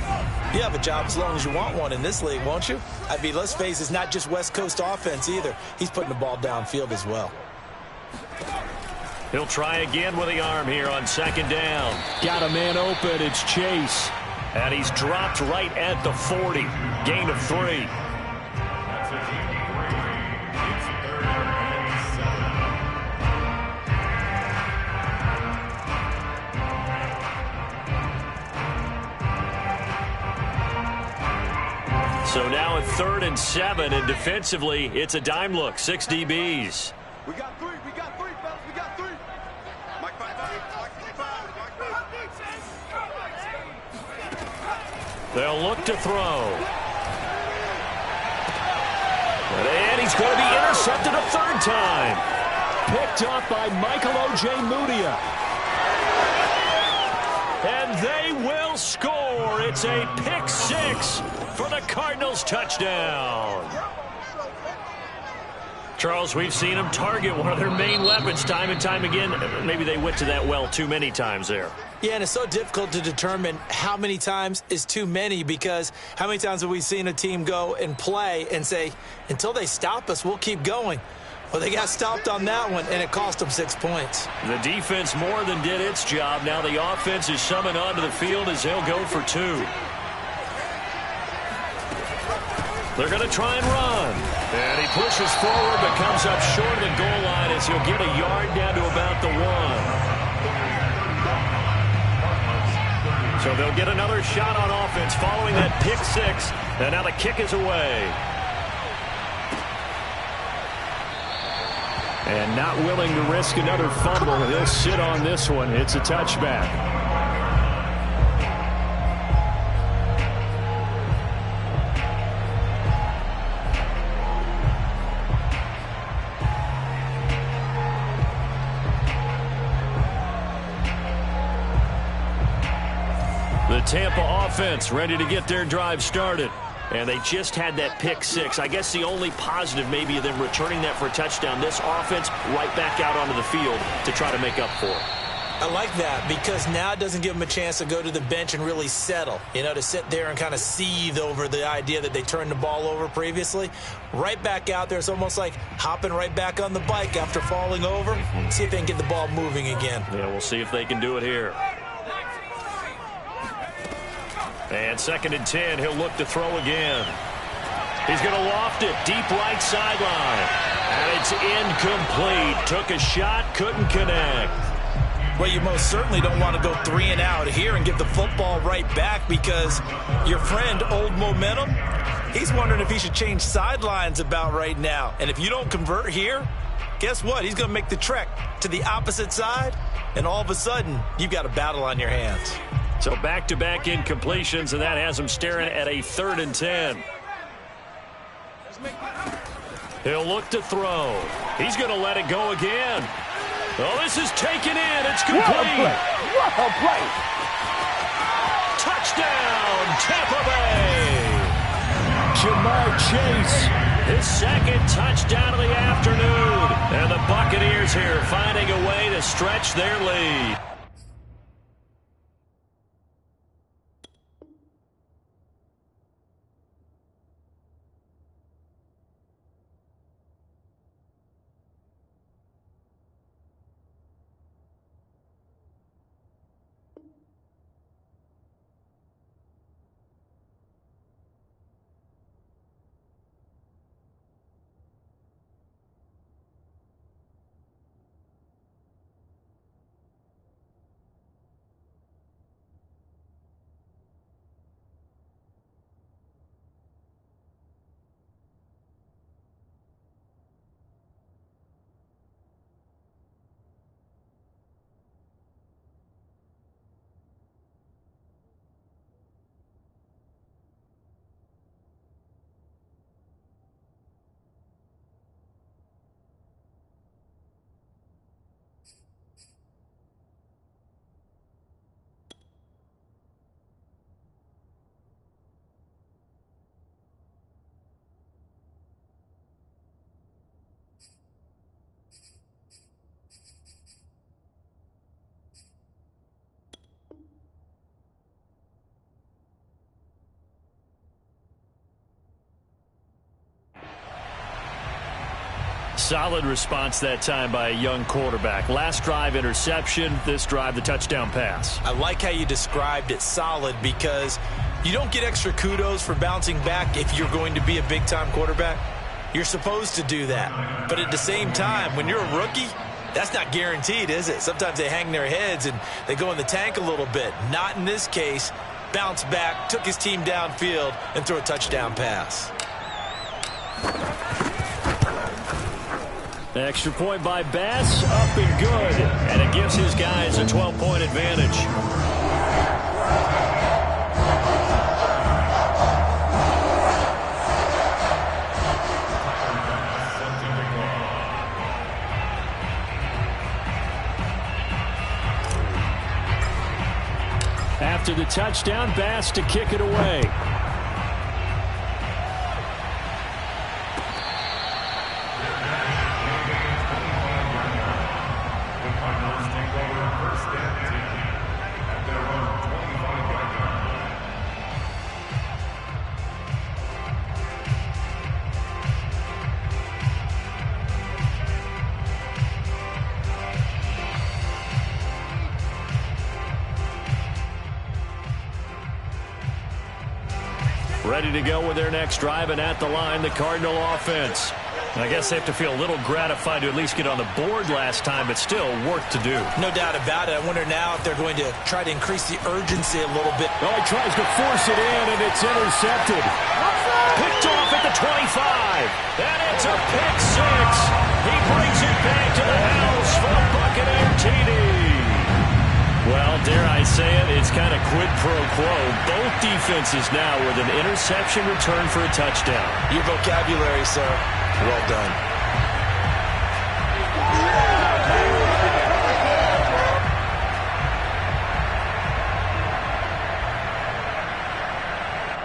you have a job as long as you want one in this league, won't you? I mean, let's face it, it's not just West Coast offense either. He's putting the ball downfield as well. He'll try again with the arm here on 2nd down. Got a man open. It's Chase. And he's dropped right at the 40. Gain of 3. So now at 3rd and 7, and defensively, it's a dime look. 6 DBs. We got 3. We got 3, fellas. We got 3. Mike 5. They'll look to throw. And he's going to be intercepted a 3rd time. Picked up by Michael O.J. Mudia. And they will score. It's a pick 6 for the Cardinals touchdown. Charles, we've seen them target one of their main weapons time and time again. Maybe they went to that well too many times there. Yeah, and it's so difficult to determine how many times is too many, because how many times have we seen a team go and play and say, until they stop us, we'll keep going. Well, they got stopped on that one, and it cost them 6 points. The defense more than did its job. Now the offense is summoned onto the field as they'll go for 2. They're going to try and run. And he pushes forward but comes up short of the goal line as he'll get a yard down to about the 1. So they'll get another shot on offense following that pick 6. And now the kick is away. And not willing to risk another fumble. He'll sit on this one. It's a touchback. The Tampa offense ready to get their drive started. And they just had that pick 6. I guess the only positive maybe of them returning that for a touchdown. This offense right back out onto the field to try to make up for it. I like that, because now it doesn't give them a chance to go to the bench and really settle, to sit there and kind of seethe over the idea that they turned the ball over previously. Right back out there. It's almost like hopping right back on the bike after falling over. See if they can get the ball moving again. Yeah, we'll see if they can do it here. And 2nd and 10, he'll look to throw again. He's going to loft it deep right sideline. And it's incomplete. Took a shot, couldn't connect. Well, you most certainly don't want to go 3 and out here and get the football right back, because your friend, Old Momentum, he's wondering if he should change sidelines about right now. And if you don't convert here, guess what? He's going to make the trek to the opposite side, and all of a sudden, you've got a battle on your hands. So back-to-back incompletions, and that has him staring at a 3rd and 10. He'll look to throw. He's going to let it go again. Oh, this is taken in. It's complete. What a play. Touchdown, Tampa Bay. Jamar Chase. His 2nd touchdown of the afternoon. And the Buccaneers here finding a way to stretch their lead. Solid response that time by a young quarterback. Last drive, interception. This drive, the touchdown pass. I like how you described it, solid, because you don't get extra kudos for bouncing back if you're going to be a big-time quarterback. You're supposed to do that. But at the same time, when you're a rookie, that's not guaranteed, is it? Sometimes they hang their heads and they go in the tank a little bit. Not in this case. Bounced back, took his team downfield, and threw a touchdown pass. Extra point by Bass, up and good. And it gives his guys a 12-point advantage. After the touchdown, Bass to kick it away. Ready to go with their next drive, and at the line, the Cardinal offense. I guess they have to feel a little gratified to at least get on the board last time, but still work to do. No doubt about it. I wonder now if they're going to try to increase the urgency a little bit. Oh, he tries to force it in, and it's intercepted. Picked off at the 25, and it's a pick six. He brings it back to the house for the Buccaneer TD. Well, dare I say it, it's kind of quid pro quo. Both defenses now with an interception return for a touchdown. Your vocabulary, sir. Well done.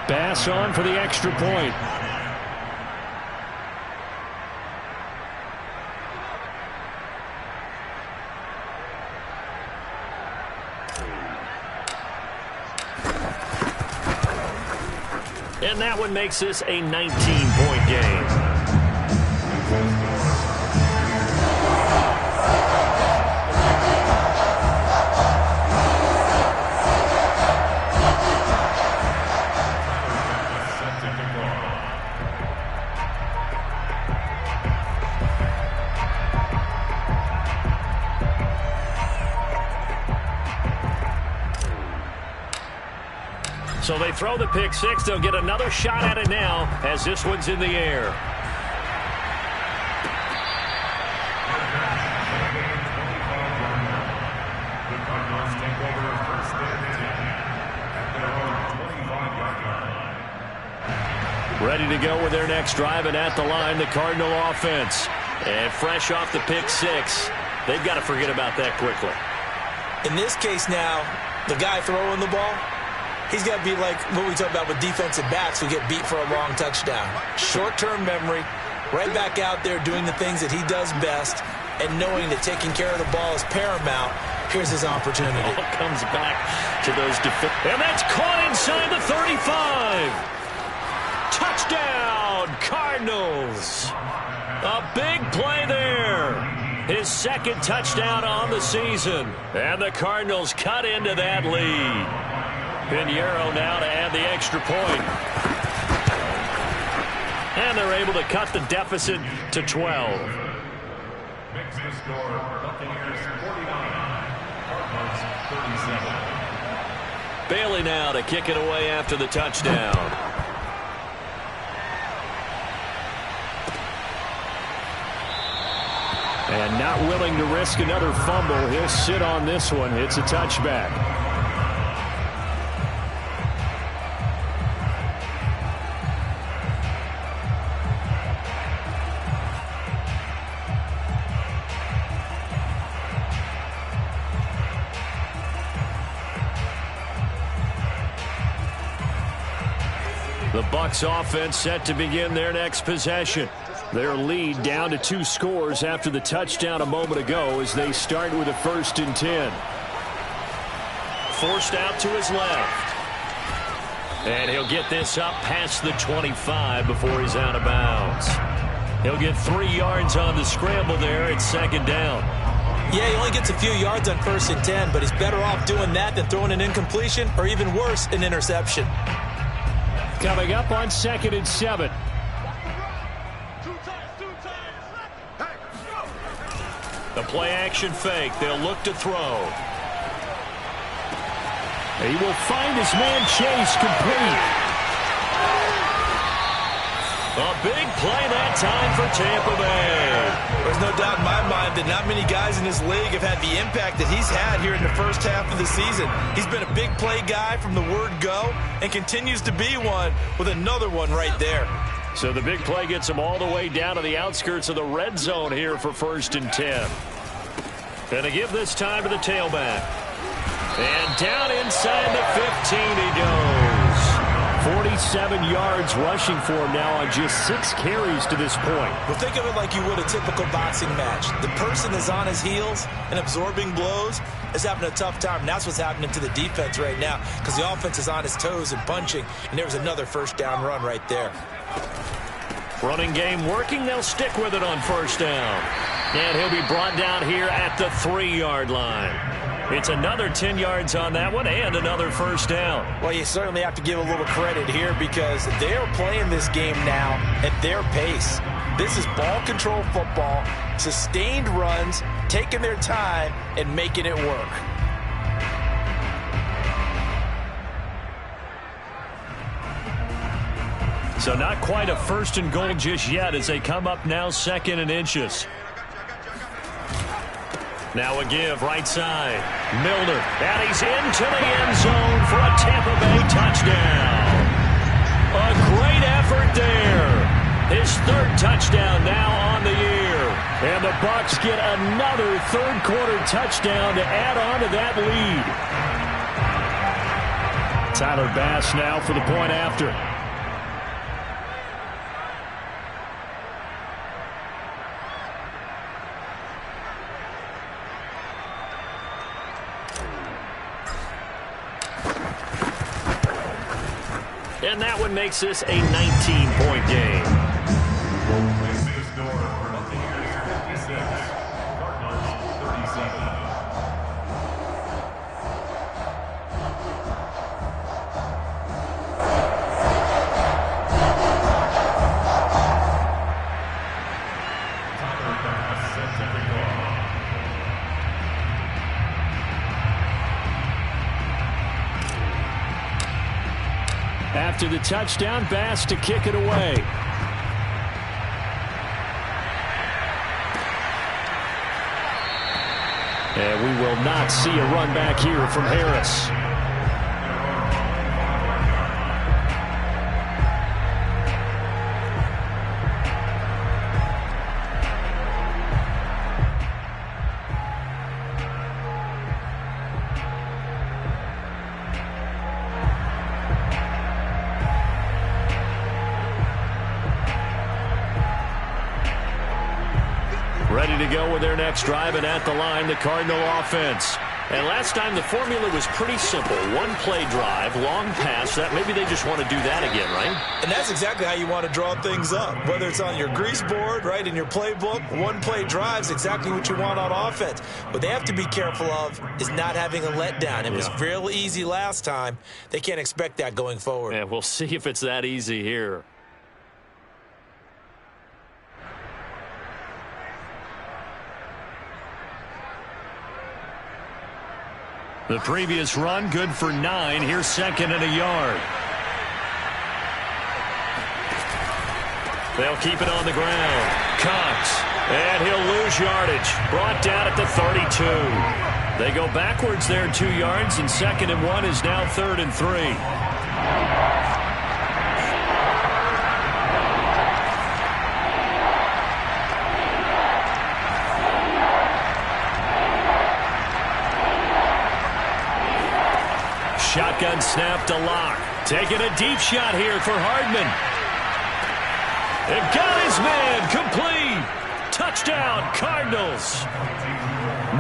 Bass on for the extra point. And that one makes this a 19-point game. So they throw the pick six. They'll get another shot at it now as this one's in the air. Ready to go with their next drive, and at the line, the Cardinal offense. And fresh off the pick six, they've got to forget about that quickly. In this case now, the guy throwing the ball, he's got to be like what we talk about with defensive backs who get beat for a long touchdown. Short-term memory, right back out there doing the things that he does best, and knowing that taking care of the ball is paramount. Here's his opportunity. All comes back to those and that's caught inside the 35. Touchdown, Cardinals. A big play there. His second touchdown on the season. And the Cardinals cut into that lead. Pinheiro now to add the extra point. And they're able to cut the deficit to 12. Makes the score Buccaneers 49, Cardinals 37. Bailey now to kick it away after the touchdown. And not willing to risk another fumble. He'll sit on this one. It's a touchback. The Bucs offense set to begin their next possession. Their lead down to 2 scores after the touchdown a moment ago as they start with a 1st and 10. Forced out to his left. And he'll get this up past the 25 before he's out of bounds. He'll get 3 yards on the scramble there. It's second down. Yeah, he only gets a few yards on 1st and 10, but he's better off doing that than throwing an incompletion or even worse, an interception. Coming up on 2nd and 7. The play action fake. They'll look to throw. He will find his man Chase complete. A big play that time for Tampa Bay. There's no doubt in my mind that not many guys in this league have had the impact that he's had here in the first half of the season. He's been a big play guy from the word go and continues to be one with another one right there. So the big play gets him all the way down to the outskirts of the red zone here for 1st and 10. And to give this time to the tailback. And down inside the 15 he goes. 47 yards rushing for him now on just 6 carries to this point. Well, think of it like you would a typical boxing match. The person is on his heels and absorbing blows is having a tough time. And that's what's happening to the defense right now because the offense is on his toes and punching. And there was another 1st down run right there. Running game working. They'll stick with it on 1st down. And he'll be brought down here at the 3-yard line. It's another 10 yards on that one and another 1st down. Well, you certainly have to give a little credit here because they are playing this game now at their pace. This is ball control football, sustained runs, taking their time and making it work. So not quite a 1st and goal just yet as they come up now 2nd and inches. Now a give right side. Milner, and he's into the end zone for a Tampa Bay touchdown. A great effort there. His 3rd touchdown now on the year. And the Bucs get another 3rd quarter touchdown to add on to that lead. Tyler Bass now for the point after. And that one makes this a 19-point game. After the touchdown, Bass to kick it away. And we will not see a run back here from Harris. Ready to go with their next drive, and at the line, the Cardinal offense. And last time, the formula was pretty simple. One play drive, long pass. That maybe they just want to do that again, right? And that's exactly how you want to draw things up. Whether it's on your grease board, right, in your playbook, one play drive is exactly what you want on offense. What they have to be careful of is not having a letdown. It was real easy last time. They can't expect that going forward. Yeah, we'll see if it's that easy here. The previous run, good for 9. Here's 2nd and a yard. They'll keep it on the ground. Cox, and he'll lose yardage. Brought down at the 32. They go backwards there 2 yards, and 2nd and 1 is now 3rd and 3. Shotgun snap to Locke. Taking a deep shot here for Hardman. And got his man complete. Touchdown, Cardinals.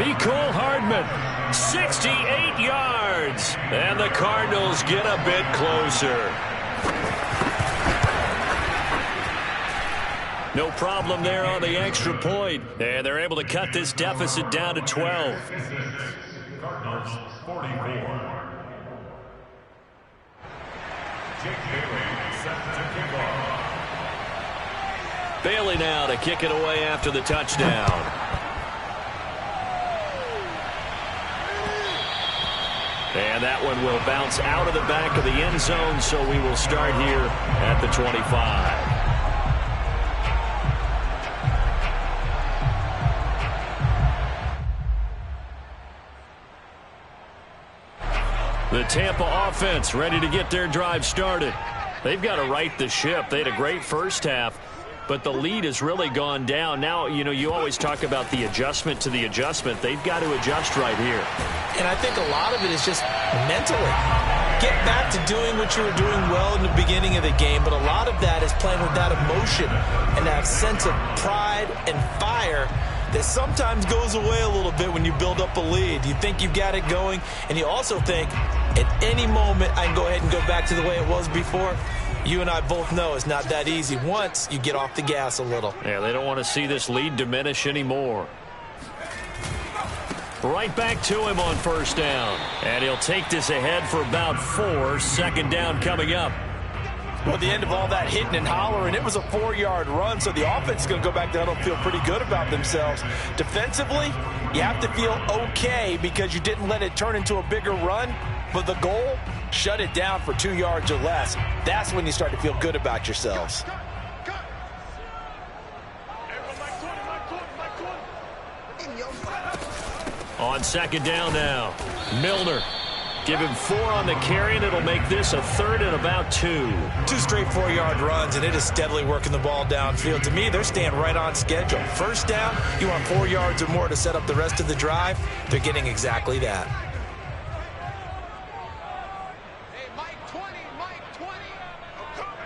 Mecole Hardman, 68 yards. And the Cardinals get a bit closer. No problem there on the extra point. And they're able to cut this deficit down to 12. Cardinals 44. Jake Bailey set to kick off. Bailey now to kick it away after the touchdown. And that one will bounce out of the back of the end zone, so we will start here at the 25. The Tampa offense ready to get their drive started. They've got to right the ship. They had a great first half, but the lead has really gone down. Now, you know, you always talk about the adjustment to the adjustment. They've got to adjust right here. And I think a lot of it is just mentally. Get back to doing what you were doing well in the beginning of the game, but a lot of that is playing with that emotion and that sense of pride and fire that sometimes goes away a little bit when you build up a lead. You think you've got it going, and you also think at any moment I can go ahead and go back to the way it was before. You and I both know it's not that easy once you get off the gas a little. Yeah, they don't want to see this lead diminish anymore. Right back to him on first down. And he'll take this ahead for about 4. Second down coming up. Well, at the end of all that hitting and hollering, it was a 4-yard run, so the offense is going to go back there and feel pretty good about themselves. Defensively, you have to feel okay because you didn't let it turn into a bigger run, but the goal, shut it down for 2 yards or less. That's when you start to feel good about yourselves. On second down now, Milner. Give him 4 on the carry, and it'll make this a 3rd and about 2. 2 straight 4-yard runs, and it is steadily working the ball downfield. To me, they're staying right on schedule. First down, you want 4 yards or more to set up the rest of the drive. They're getting exactly that. Hey, Mike 20, Mike 20. I'm coming.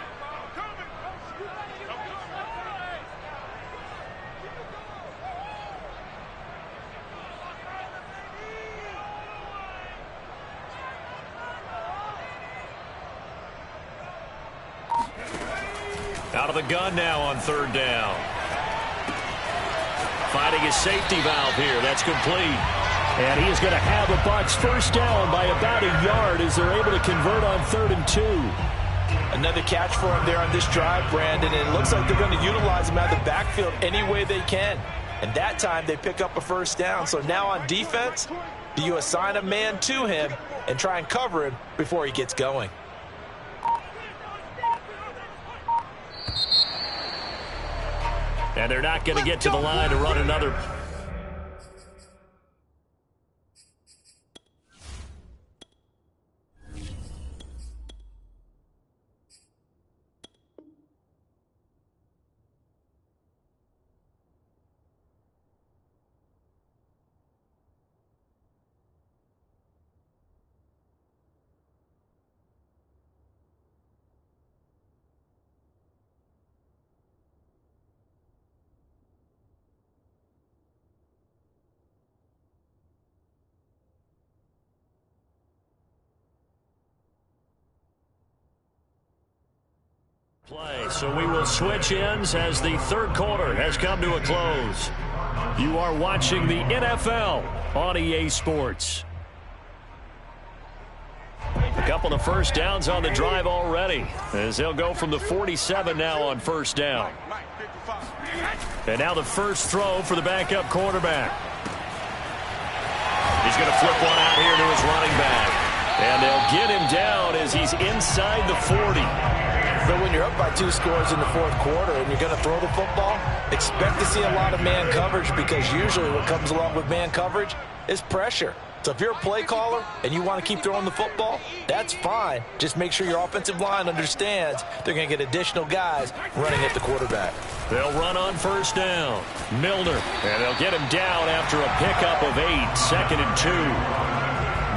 Out of the gun now on third down. Finding his safety valve here. That's complete. And he is going to have the Bucs first down by about a yard as they're able to convert on 3rd and 2. Another catch for him there on this drive, Brandon, and it looks like they're going to utilize him out of the backfield any way they can. And that time they pick up a first down. So now on defense, do you assign a man to him and try and cover him before he gets going? And they're not going to get to the line to run another. Play. So we will switch ends as the third quarter has come to a close. You are watching the NFL on EA Sports. A couple of first downs on the drive already as they'll go from the 47 now on first down. And now the first throw for the backup quarterback. He's going to flip one out here to his running back. And they'll get him down as he's inside the 40. But when you're up by 2 scores in the fourth quarter and you're going to throw the football, expect to see a lot of man coverage because usually what comes along with man coverage is pressure. So if you're a play caller and you want to keep throwing the football, that's fine. Just make sure your offensive line understands they're going to get additional guys running at the quarterback. They'll run on first down. Milner, and they'll get him down after a pickup of 8, 2nd and 2.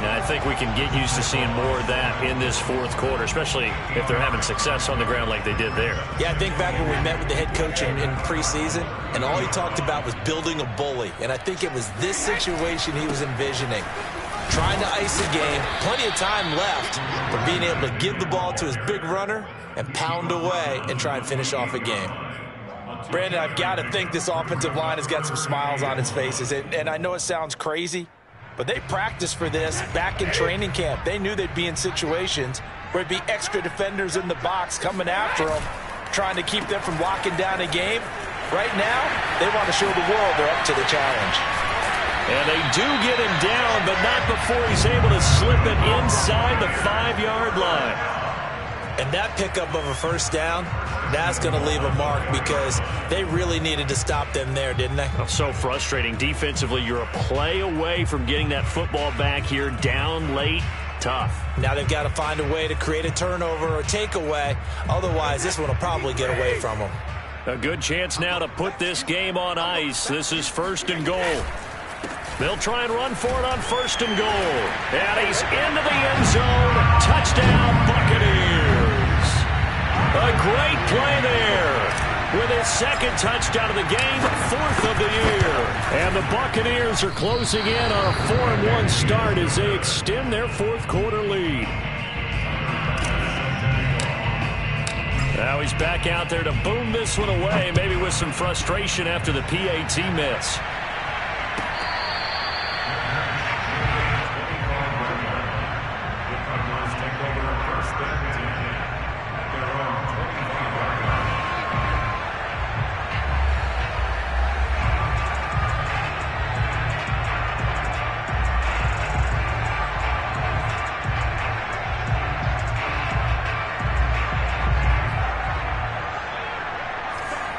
Now, I think we can get used to seeing more of that in this fourth quarter, especially if they're having success on the ground like they did there. Yeah, I think back when we met with the head coach in preseason, and all he talked about was building a bully. And I think it was this situation he was envisioning. Trying to ice the game, plenty of time left, but being able to give the ball to his big runner and pound away and try and finish off a game. Brandon, I've got to think this offensive line has got some smiles on its faces. And I know it sounds crazy, but they practiced for this back in training camp. They knew they'd be in situations where it'd be extra defenders in the box coming after them, trying to keep them from locking down a game. Right now, they want to show the world they're up to the challenge. And they do get him down, but not before he's able to slip it inside the 5-yard line. And that pickup of a first down, that's going to leave a mark because they really needed to stop them there, didn't they? Oh, so frustrating. Defensively, you're a play away from getting that football back here down late. Tough. Now they've got to find a way to create a turnover or a takeaway. Otherwise, this one will probably get away from them. A good chance now to put this game on ice. This is 1st and goal. They'll try and run for it on 1st and goal. And he's into the end zone. Touchdown, Buccaneers. A great play there. With his 2nd touchdown of the game, 4th of the year. And the Buccaneers are closing in on a 4-1 start as they extend their 4th quarter lead. Now he's back out there to boom this one away, maybe with some frustration after the PAT miss.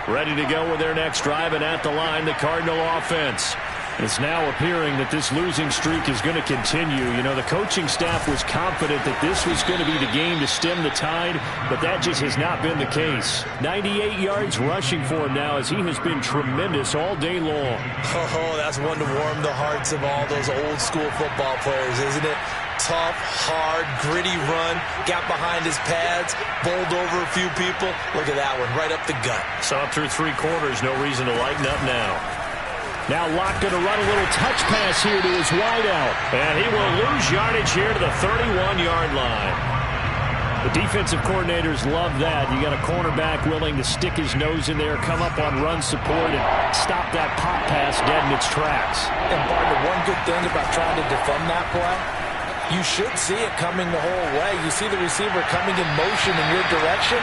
Ready to go with their next drive, and at the line, the Cardinal offense. It's now appearing that this losing streak is going to continue. You know, the coaching staff was confident that this was going to be the game to stem the tide, but that just has not been the case. 98 yards rushing for him now as he has been tremendous all day long. Oh, that's one to warm the hearts of all those old-school football players, isn't it? Tough, hard, gritty run, got behind his pads, bowled over a few people. Look at that one, right up the gut. Saw it through 3 quarters, no reason to lighten up now. Now Locke going to run a little touch pass here to his wideout. And he will lose yardage here to the 31-yard line. The defensive coordinators love that. You got a cornerback willing to stick his nose in there, come up on run support, and stop that pop pass dead in its tracks. And, partner, one good thing about trying to defend that play, you should see it coming the whole way. You see the receiver coming in motion in your direction.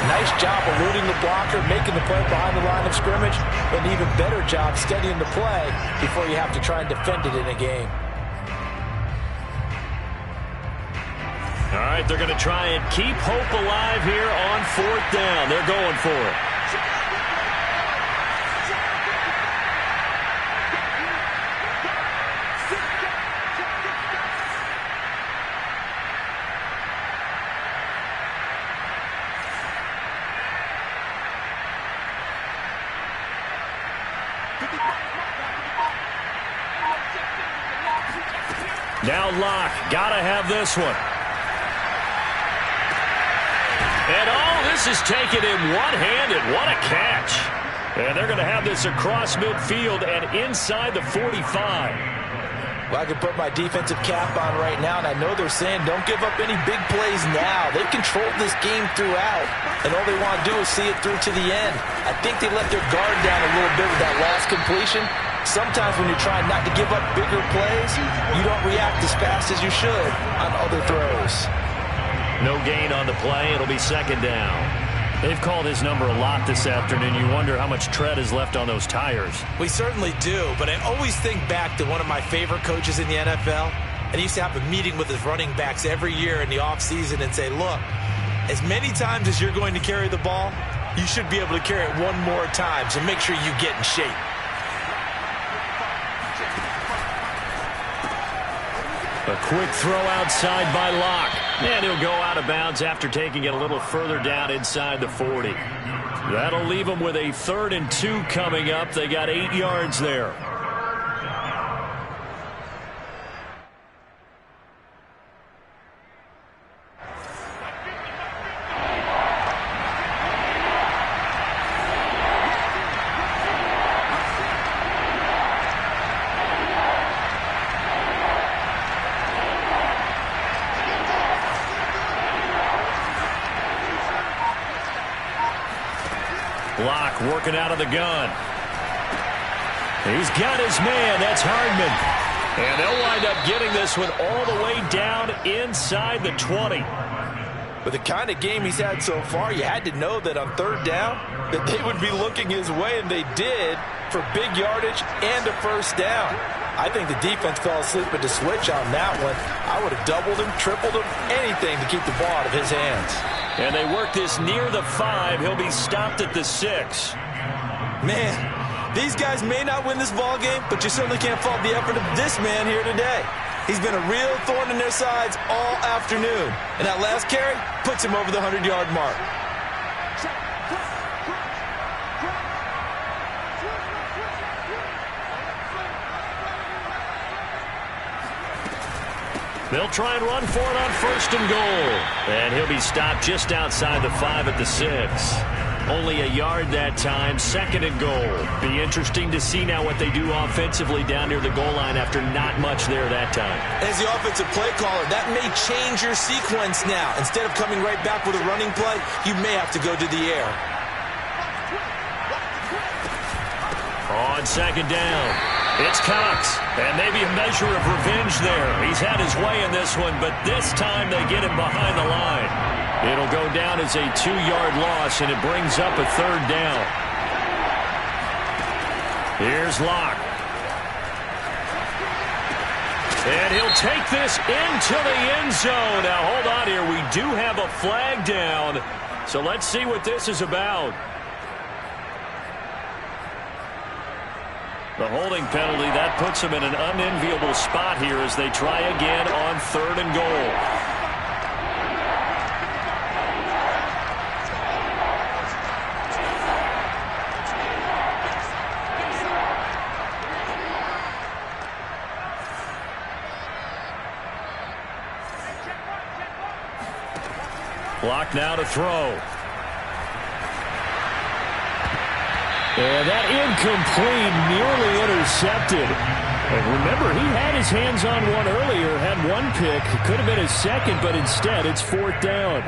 Nice job eluding the blocker, making the play behind the line of scrimmage, but an even better job steadying the play before you have to try and defend it in a game. All right, they're going to try and keep hope alive here on 4th down. They're going for it. Now Locke, gotta have this one. And this is taken in one-handed. What a catch. And they're gonna have this across midfield and inside the 45. Well, I can put my defensive cap on right now, and I know they're saying don't give up any big plays now. They've controlled this game throughout, and all they want to do is see it through to the end. I think they let their guard down a little bit with that last completion. Sometimes when you're trying not to give up bigger plays, you don't react as fast as you should on other throws. No gain on the play. It'll be 2nd down. They've called his number a lot this afternoon. You wonder how much tread is left on those tires. We certainly do, but I always think back to one of my favorite coaches in the NFL, and he used to have a meeting with his running backs every year in the offseason and say, look, as many times as you're going to carry the ball, you should be able to carry it one more time, so make sure you get in shape. A quick throw outside by Locke. And he'll go out of bounds after taking it a little further down inside the 40. That'll leave them with a 3rd and 2 coming up. They got 8 yards there. Locke working out of the gun. He's got his man. That's Hardman. And they'll wind up getting this one all the way down inside the 20. With the kind of game he's had so far, you had to know that on third down that they would be looking his way, and they did, for big yardage and a first down. I think the defense fell asleep at the switch on that one. I would have doubled him, tripled him, anything to keep the ball out of his hands. And they work this near the 5. He'll be stopped at the 6. Man, these guys may not win this ball game, but you certainly can't fault the effort of this man here today. He's been a real thorn in their sides all afternoon. And that last carry puts him over the 100-yard mark. They'll try and run for it on 1st and goal. And he'll be stopped just outside the 5 at the 6. Only a yard that time, 2nd and goal. Be interesting to see now what they do offensively down near the goal line after not much there that time. As the offensive play caller, that may change your sequence now. Instead of coming right back with a running play, you may have to go to the air. On 2nd down, it's Cox. And maybe a measure of revenge there. He's had his way in this one, but this time they get him behind the line. It'll go down as a 2-yard loss, and it brings up a 3rd down. Here's Locke. And he'll take this into the end zone. Now, hold on here. We do have a flag down, so let's see what this is about. The holding penalty, that puts him in an unenviable spot here as they try again on 3rd and goal. Block now to throw. And that incomplete, nearly intercepted. And remember, he had his hands on one earlier, had one pick. Could have been his second, but instead it's 4th down.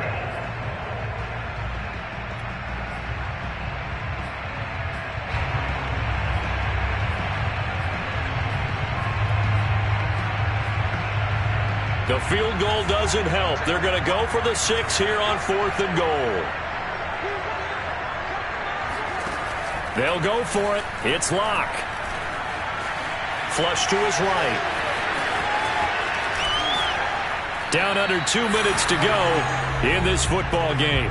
The field goal doesn't help. They're going to go for the 6 here on 4th and goal. They'll go for it. It's Locke. Flush to his right. Down under 2 minutes to go in this football game.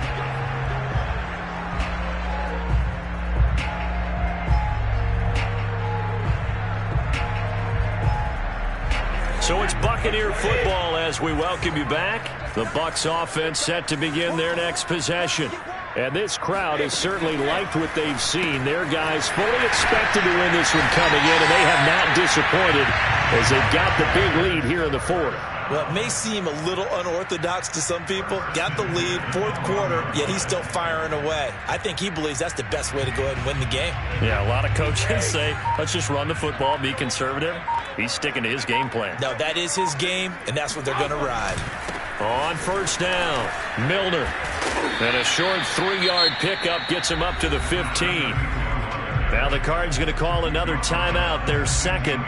So it's Buccaneer football as we welcome you back. The Bucs offense set to begin their next possession. And this crowd has certainly liked what they've seen. Their guys fully expected to win this one coming in, and they have not disappointed as they've got the big lead here in the 4th. Well, it may seem a little unorthodox to some people. Got the lead, 4th quarter, yet he's still firing away. I think he believes that's the best way to go ahead and win the game. Yeah, a lot of coaches say, let's just run the football, be conservative. He's sticking to his game plan. No, that is his game, and that's what they're going to ride. On 1st down, Milner. And a short 3-yard pickup gets him up to the 15. Now the Cards going to call another timeout, their 2nd,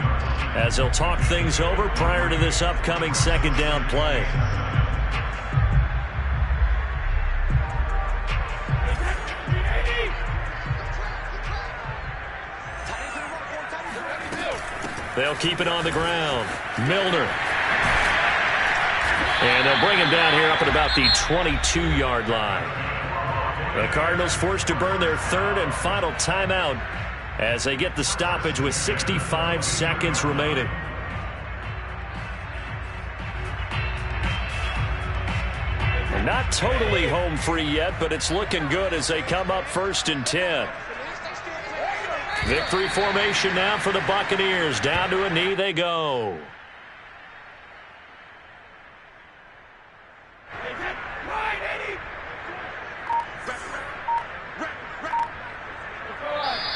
as they'll talk things over prior to this upcoming 2nd down play. They'll keep it on the ground. Milner. And they'll bring him down here up at about the 22-yard line. The Cardinals forced to burn their 3rd and final timeout as they get the stoppage with 65 seconds remaining. They're not totally home free yet, but it's looking good as they come up 1st and 10. Victory formation now for the Buccaneers. Down to a knee they go.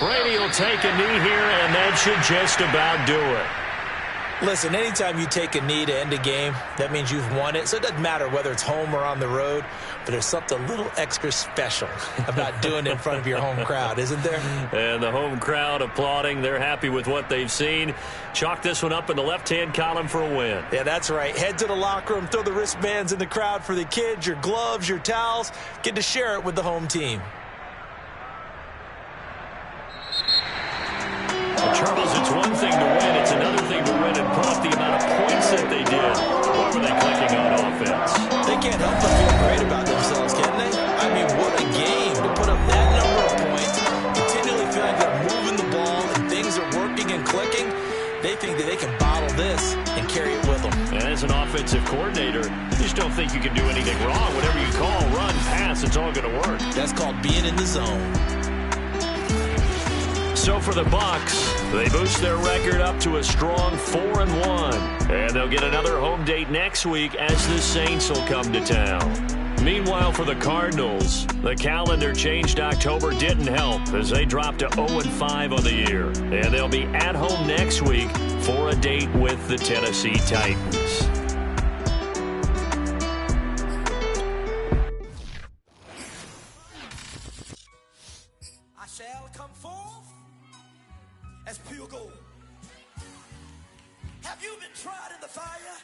Brady will take a knee here, and that should just about do it. Listen, anytime you take a knee to end a game, that means you've won it. So it doesn't matter whether it's home or on the road, but there's something a little extra special about doing it in front of your home crowd, isn't there? And the home crowd applauding. They're happy with what they've seen. Chalk this one up in the left-hand column for a win. Yeah, that's right. Head to the locker room, throw the wristbands in the crowd for the kids, your gloves, your towels. Get to share it with the home team. Well, Charles, it's one thing to win. It's another thing to win and put up the amount of points that they did. Boy, were they clicking on offense. They can't help but feel great about themselves, can they? I mean, what a game to put up that number of points, continually feeling they're moving the ball and things are working and clicking. They think that they can bottle this and carry it with them. And as an offensive coordinator, you just don't think you can do anything wrong. Whatever you call, run, pass, it's all going to work. That's called being in the zone. So for the Bucs, they boost their record up to a strong 4-1. And they'll get another home date next week as the Saints will come to town. Meanwhile, for the Cardinals, the calendar changed October didn't help as they dropped to 0-5 on the year. And they'll be at home next week for a date with the Tennessee Titans. I shall come forth as pure gold. Have you been tried in the fire?